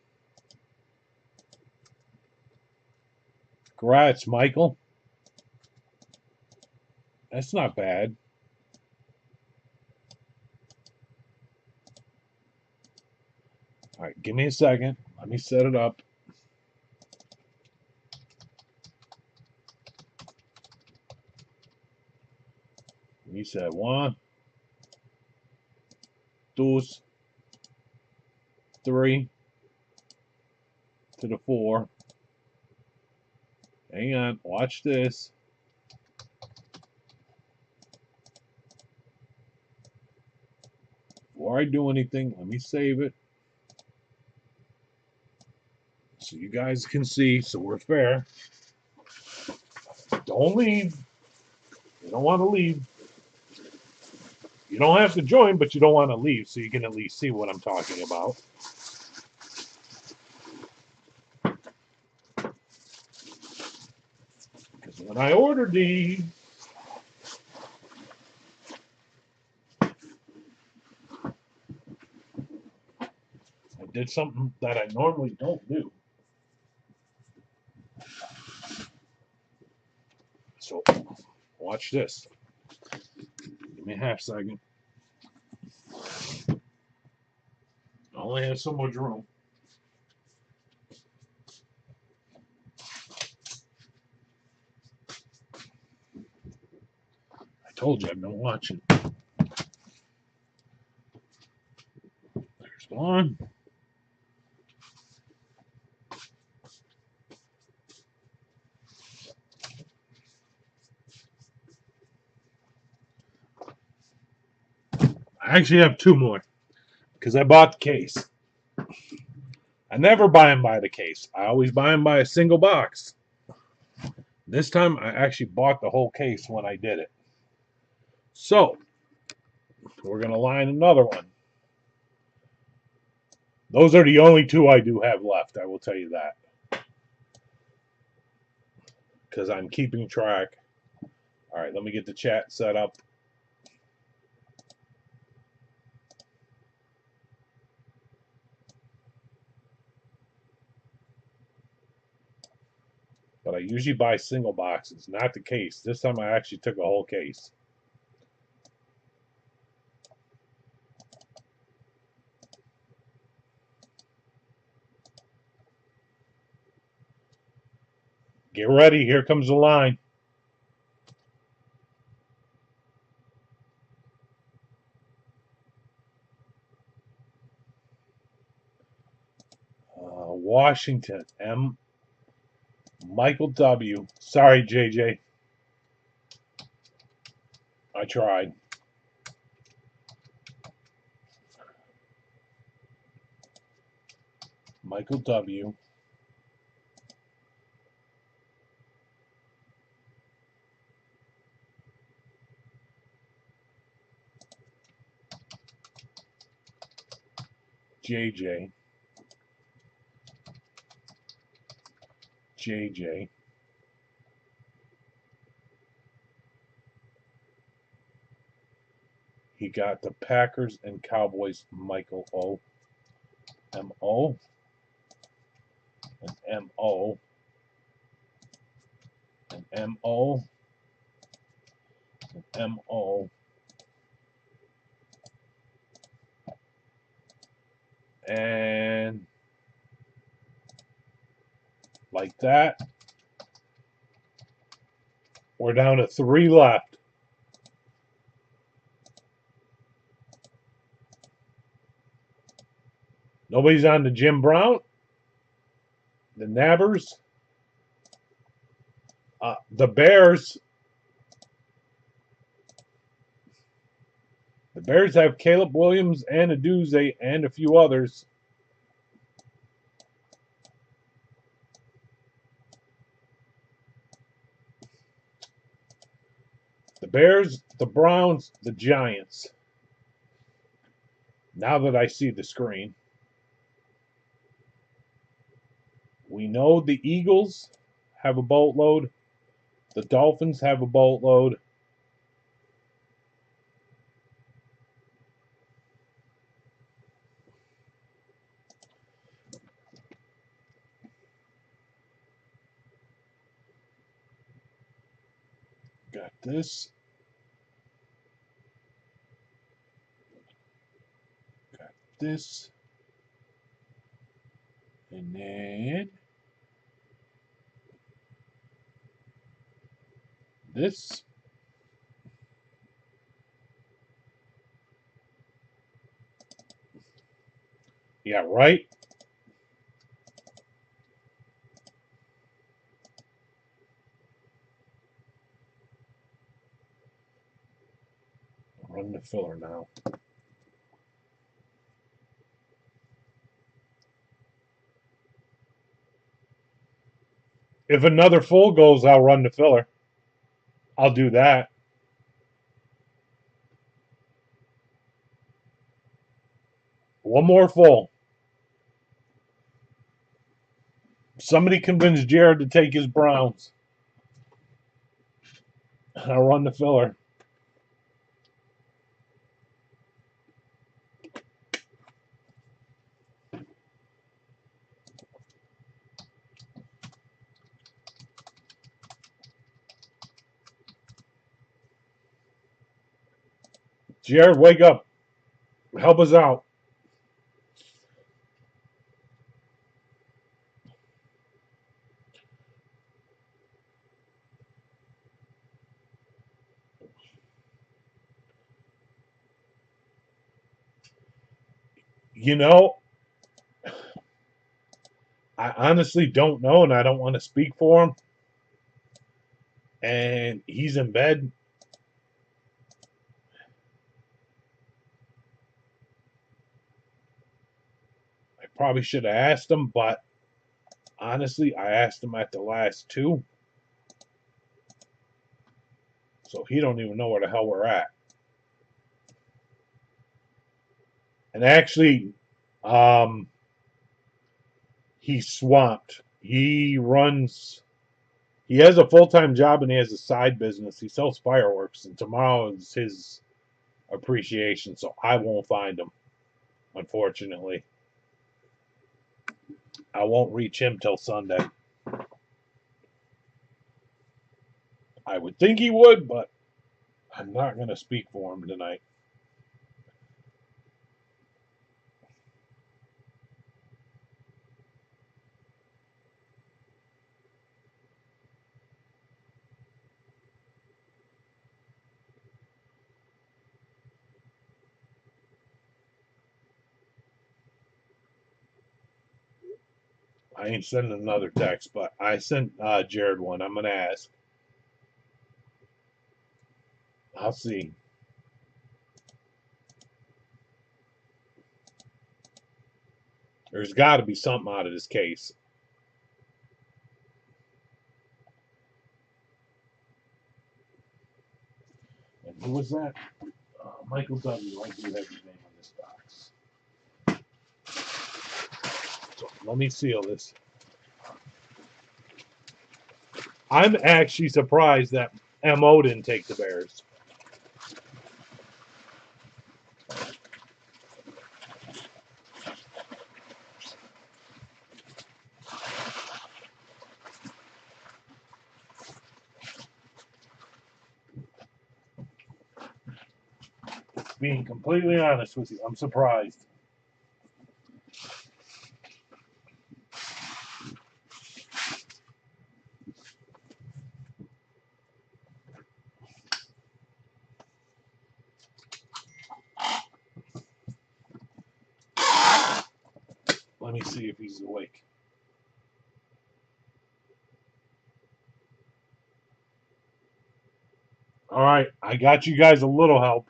Speaker 1: Congrats, Michael. That's not bad. All right, give me a second. Let me set it up. You said 1, 2, 3 to the 4. Hang on, watch this. Before I do anything, let me save it. So you guys can see, so we're fair. Don't leave. You don't want to leave. You don't have to join, but you don't want to leave, so you can at least see what I'm talking about. Because when I ordered these, I did something that I normally don't do. So watch this. Give me a half second. I only have so much room. I told you I've been watching. Come on. I actually have two more because I bought the case. I never buy them by the case. I always buy them by a single box. This time I actually bought the whole case when I did it. So, we're going to line another one. Those are the only two I do have left, I will tell you that. Because I'm keeping track. All right, let me get the chat set up. But I usually buy single boxes, not the case. This time I actually took a whole case. Get ready, here comes the line. Washington, M. Michael W. Sorry, JJ. I tried. Michael W. JJ. JJ. He got the Packers and Cowboys, Michael O. M-O. And M-O. And M-O. And M-O. And like that. We're down to 3 left. Nobody's on the Jim Brown. The Nabbers. The Bears. The Bears have Caleb Williams and Aduze and a few others. The Bears, the Browns, the Giants. Now that I see the screen, we know the Eagles have a boatload. The Dolphins have a boatload. Got this. Got this. And then this. Yeah, right? Run the filler now. If another full goes, I'll run the filler. I'll do that. One more full. Somebody convince Jared to take his Browns. I'll run the filler. Jared, wake up. Help us out. You know, I honestly don't know, and I don't want to speak for him. And he's in bed. I probably should have asked him, but honestly, I asked him at the last two, so he don't even know where the hell we're at. And actually, um, he's swamped. He runs. He has a full time job and he has a side business. He sells fireworks, and tomorrow is his appreciation, so I won't find him. Unfortunately, I won't reach him till Sunday. I would think he would, but I'm not going to speak for him tonight. I ain't sending another text, but I sent Jared one. I'm going to ask. I'll see. There's got to be something out of this case. And who was that? Michael W. I do have his name on this box. So let me seal this. I'm actually surprised that MO didn't take the Bears. Being completely honest with you, I'm surprised. Let me see if he's awake. All right, I got you guys a little help.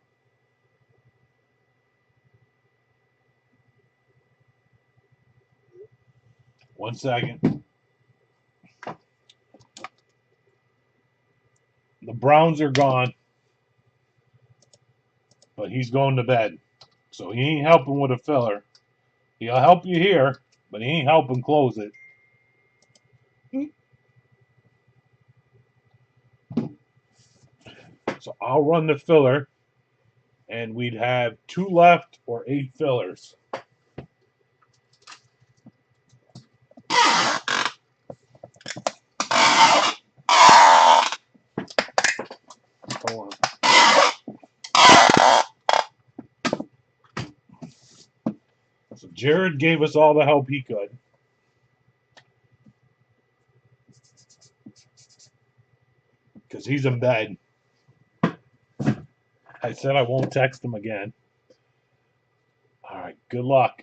Speaker 1: One second. The Browns are gone, but he's going to bed. So he ain't helping with a filler. He'll help you here, but he ain't helping close it. So I'll run the filler, and we'd have 2 left or 8 fillers. Hold on. So Jared gave us all the help he could. Because he's in bed. I said I won't text him again. All right, good luck.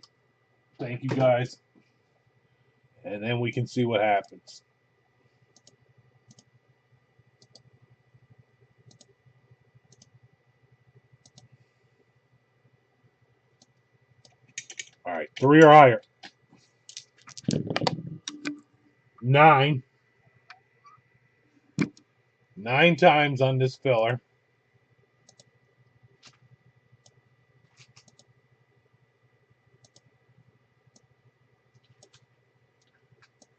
Speaker 1: Thank you guys. And then we can see what happens. All right, 3 or higher. 9. 9 times on this filler.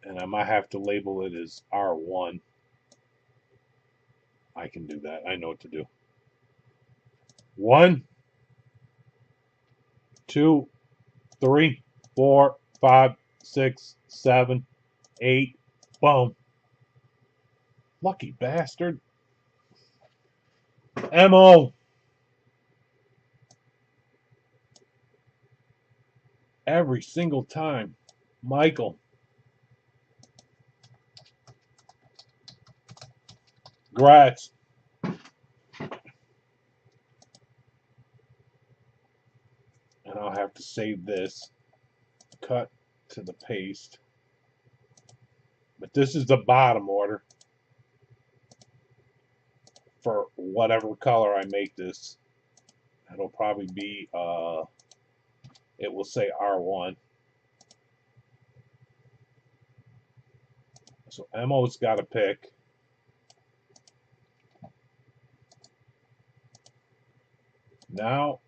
Speaker 1: And I might have to label it as R1. I can do that. I know what to do. 1, 2, 3, 4, 5, 6, 7, 8. Boom. Lucky bastard. MO. Every single time. Michael. Grats. and I'll have to save this, cut to the paste. But this is the bottom order for whatever color I make this. It'll probably be, it will say R1. So Mo's got to pick. Now,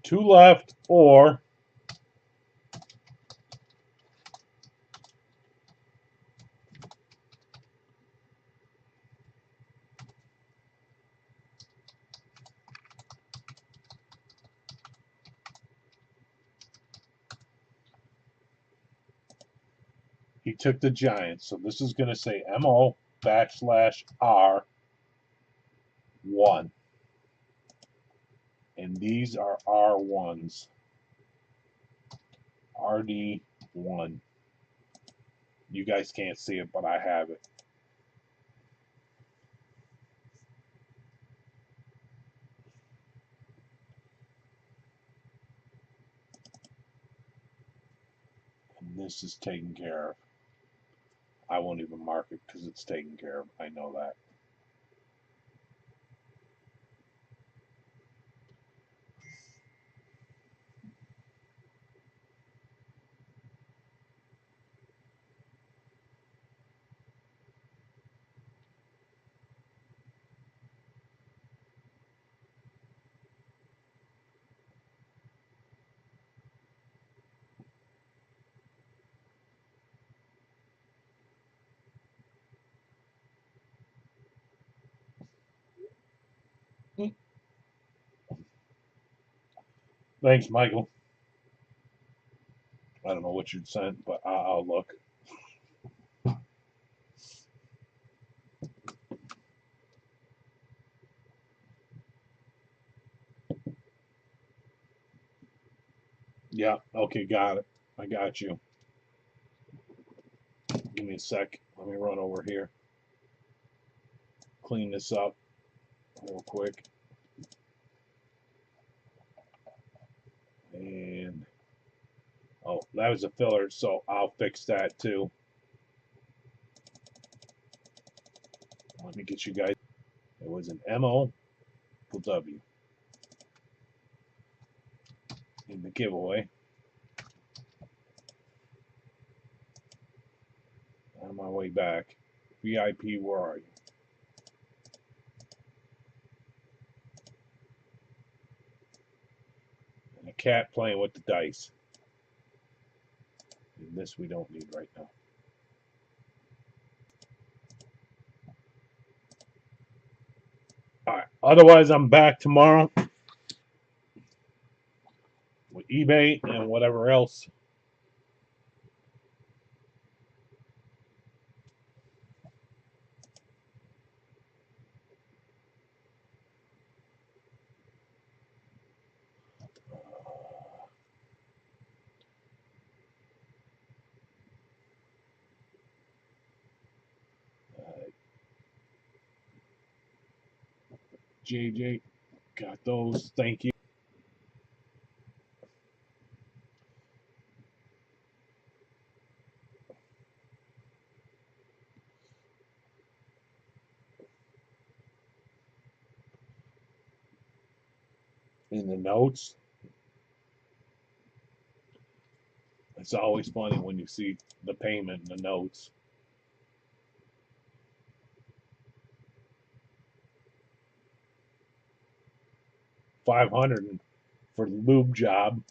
Speaker 1: two left, or he took the Giants. So this is going to say MO /R1. And these are R1s. RD1. You guys can't see it, but I have it. And this is taken care of. I won't even mark it because it's taken care of. I know that. Thanks, Michael. I don't know what you'd sent, but I'll look. Yeah, okay, got it. I got you. Give me a sec. Let me run over here. Clean this up real quick. And, oh, that was a filler, so I'll fix that too. Let me get you guys. It was an MO W in the giveaway. On my way back. VIP, where are you? And a cat playing with the dice. And this we don't need right now. Alright, otherwise I'm back tomorrow with eBay and whatever else. JJ, got those. Thank you. In the notes. It's always funny when you see the payment in the notes. $500 for the lube job.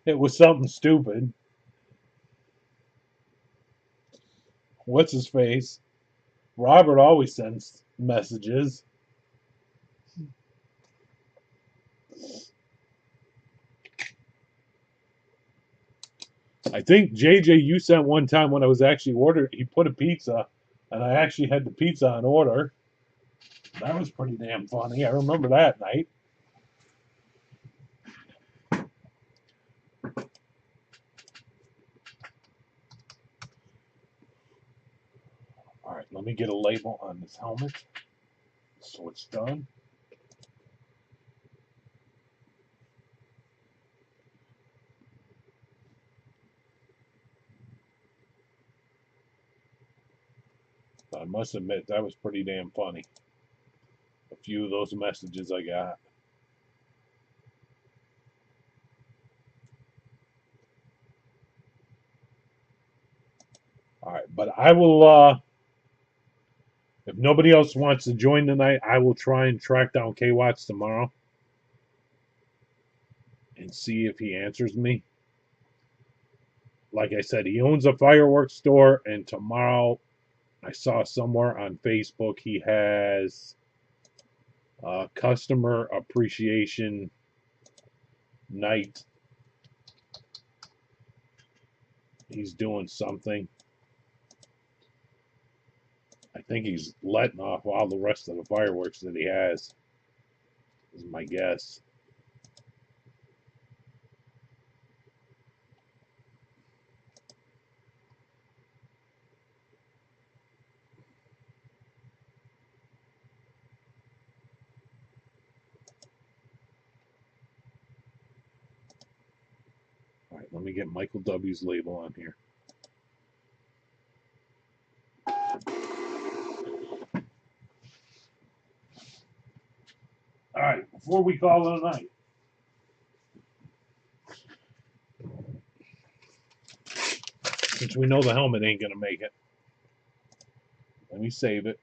Speaker 1: It was something stupid. What's his face? Robert always sends messages. I think JJ, you sent one time when I was actually ordered. He put a pizza, and I actually had the pizza on order. That was pretty damn funny. I remember that night. Let me get a label on this helmet so it's done. I must admit, that was pretty damn funny. A few of those messages I got. All right, but I will, if nobody else wants to join tonight, I will try and track down K-Watts tomorrow and see if he answers me. Like I said, he owns a fireworks store, and tomorrow I saw somewhere on Facebook he has a customer appreciation night. He's doing something. I think he's letting off all the rest of the fireworks that he has, is my guess. All right, let me get Michael W's label on here. All right, before we call it a night, since we know the helmet ain't gonna make it, let me save it.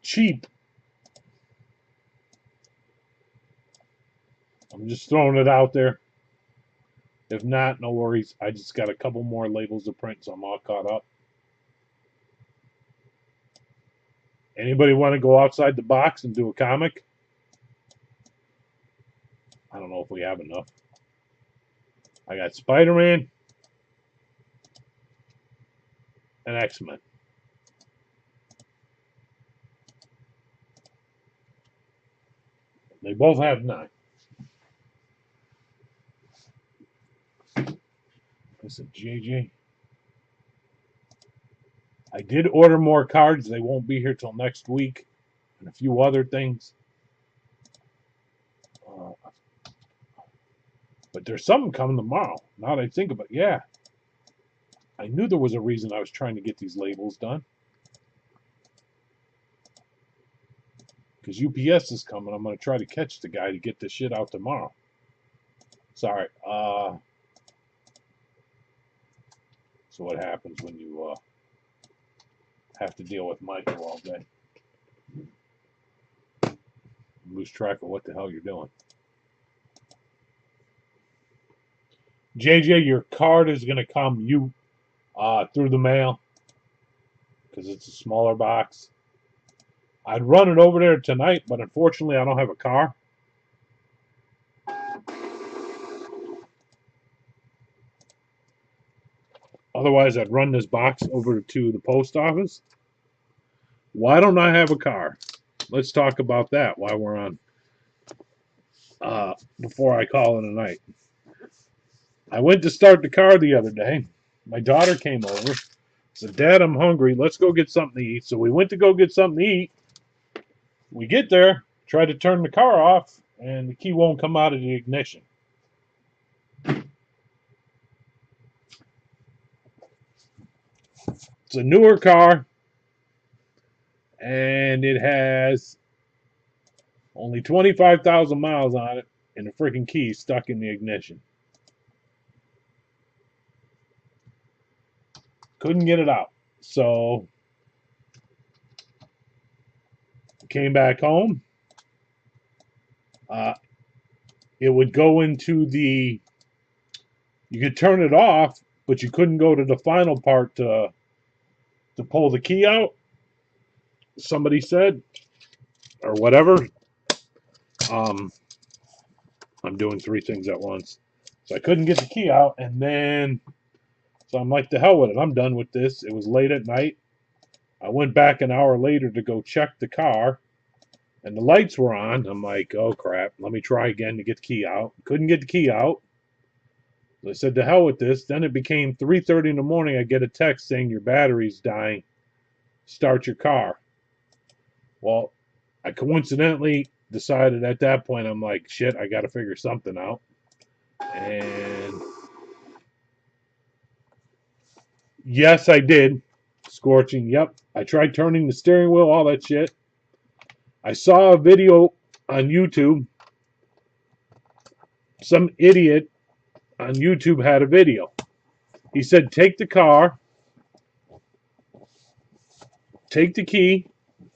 Speaker 1: Cheap. I'm just throwing it out there. If not, no worries. I just got a couple more labels to print, so I'm all caught up. Anybody want to go outside the box and do a comic? I don't know if we have enough. I got Spider-Man and X-Men. They both have 9. Listen, JJ. I did order more cards. They won't be here till next week. And a few other things. But there's something coming tomorrow. Now that I think about it, yeah. I knew there was a reason I was trying to get these labels done. Because UPS is coming. I'm going to try to catch the guy to get this shit out tomorrow. Sorry. So what happens when you have to deal with Michael all day? You lose track of what the hell you're doing. JJ, your card is going to come through the mail because it's a smaller box. I'd run it over there tonight, but unfortunately I don't have a car. Otherwise, I'd run this box over to the post office. Why don't I have a car? Let's talk about that while we're on, before I call it a night. I went to start the car the other day. My daughter came over, said, Dad, I'm hungry. Let's go get something to eat. So we went to go get something to eat. We get there, try to turn the car off, and the key won't come out of the ignition. It's a newer car, and it has only 25,000 miles on it, and the freaking key stuck in the ignition. Couldn't get it out. So came back home. It would go into the, you could turn it off, but you couldn't go to the final part to pull the key out, somebody said, or whatever. I'm doing 3 things at once. So I couldn't get the key out, and then, so I'm like, the hell with it. I'm done with this. It was late at night. I went back an hour later to go check the car, and the lights were on. I'm like, oh crap, let me try again to get the key out. Couldn't get the key out. I said, to hell with this. Then it became 3:30 in the morning. I get a text saying your battery's dying. Start your car. Well, I coincidentally decided at that point, I'm like, shit, I got to figure something out. And yes, I did. Scorching, yep. I tried turning the steering wheel, all that shit. I saw a video on YouTube. Some idiot on YouTube had a video. He said, take the car, take the key,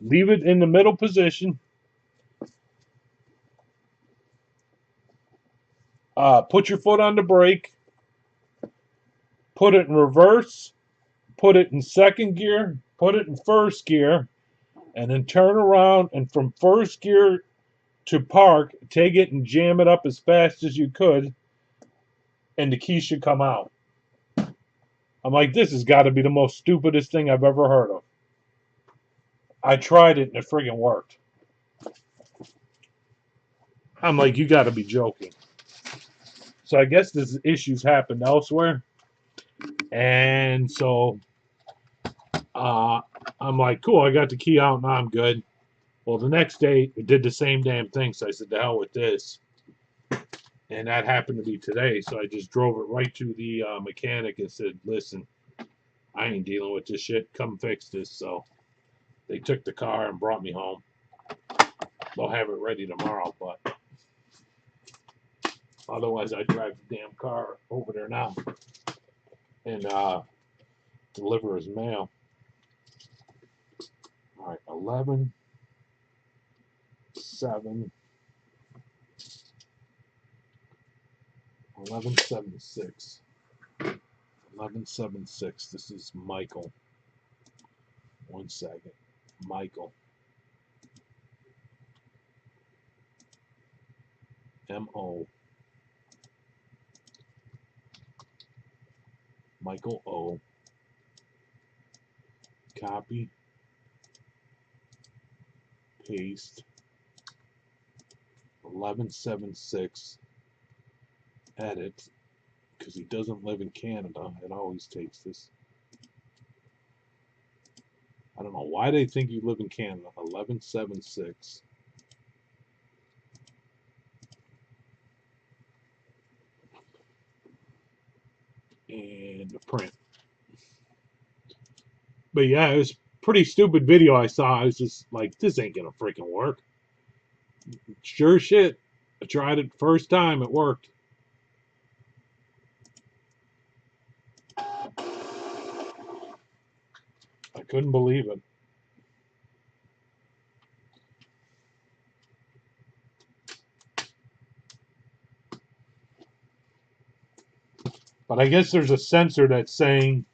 Speaker 1: leave it in the middle position, put your foot on the brake, put it in reverse, put it in second gear, put it in first gear, and then turn around and from first gear to park, take it and jam it up as fast as you could, and the key should come out. I'm like, this has got to be the most stupidest thing I've ever heard of. I tried it and it friggin' worked. I'm like, you got to be joking. So I guess this issues happened elsewhere. And so I'm like, cool, I got the key out, now I'm good. Well, the next day, it did the same damn thing. So I said, the hell with this. And that happened to be today. So I just drove it right to the mechanic and said, listen, I ain't dealing with this shit. Come fix this. So they took the car and brought me home. They'll have it ready tomorrow, but otherwise I drive the damn car over there now and deliver his mail. All right, 11, 7, 1176. 1176. This is Michael. 1 second. Michael. M-O. Michael O. Copy. Paste. 1176. Edit. Because he doesn't live in Canada. It always takes this. I don't know why they think you live in Canada. 1176. And the print. But yeah, it was a pretty stupid video I saw. I was just like, this ain't gonna freaking work. Sure shit. I tried it first time, it worked. I couldn't believe it. But I guess there's a sensor that's saying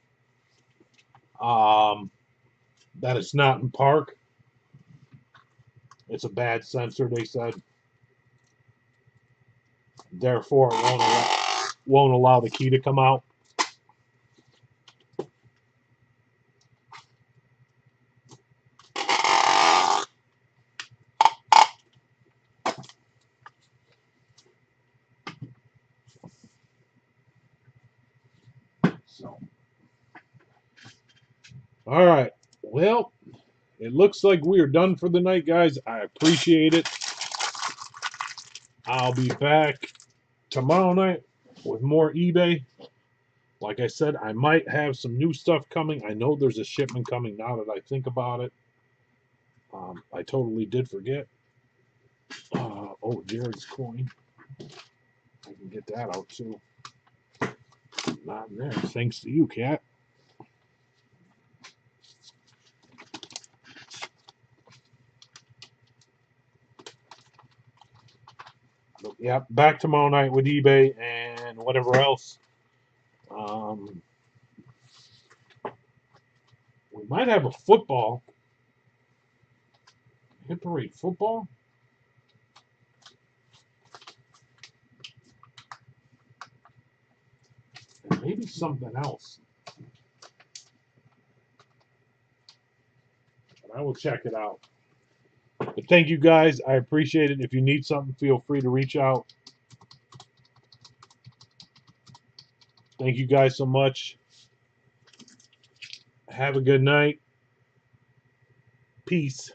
Speaker 1: that it's not in park. It's a bad sensor, they said. Therefore, it won't allow the key to come out. So, all right. Well, it looks like we are done for the night, guys. I appreciate it. I'll be back tomorrow night with more eBay. Like I said, I might have some new stuff coming. I know there's a shipment coming now that I think about it. I totally did forget. Oh, Jared's coin. I can get that out too. Not in there. Thanks to you, Cat. But yeah, back tomorrow night with eBay and whatever else. We might have a football. Hit parade football. And maybe something else. But I will check it out. But thank you guys. I appreciate it. If you need something, feel free to reach out. Thank you guys so much. Have a good night. Peace.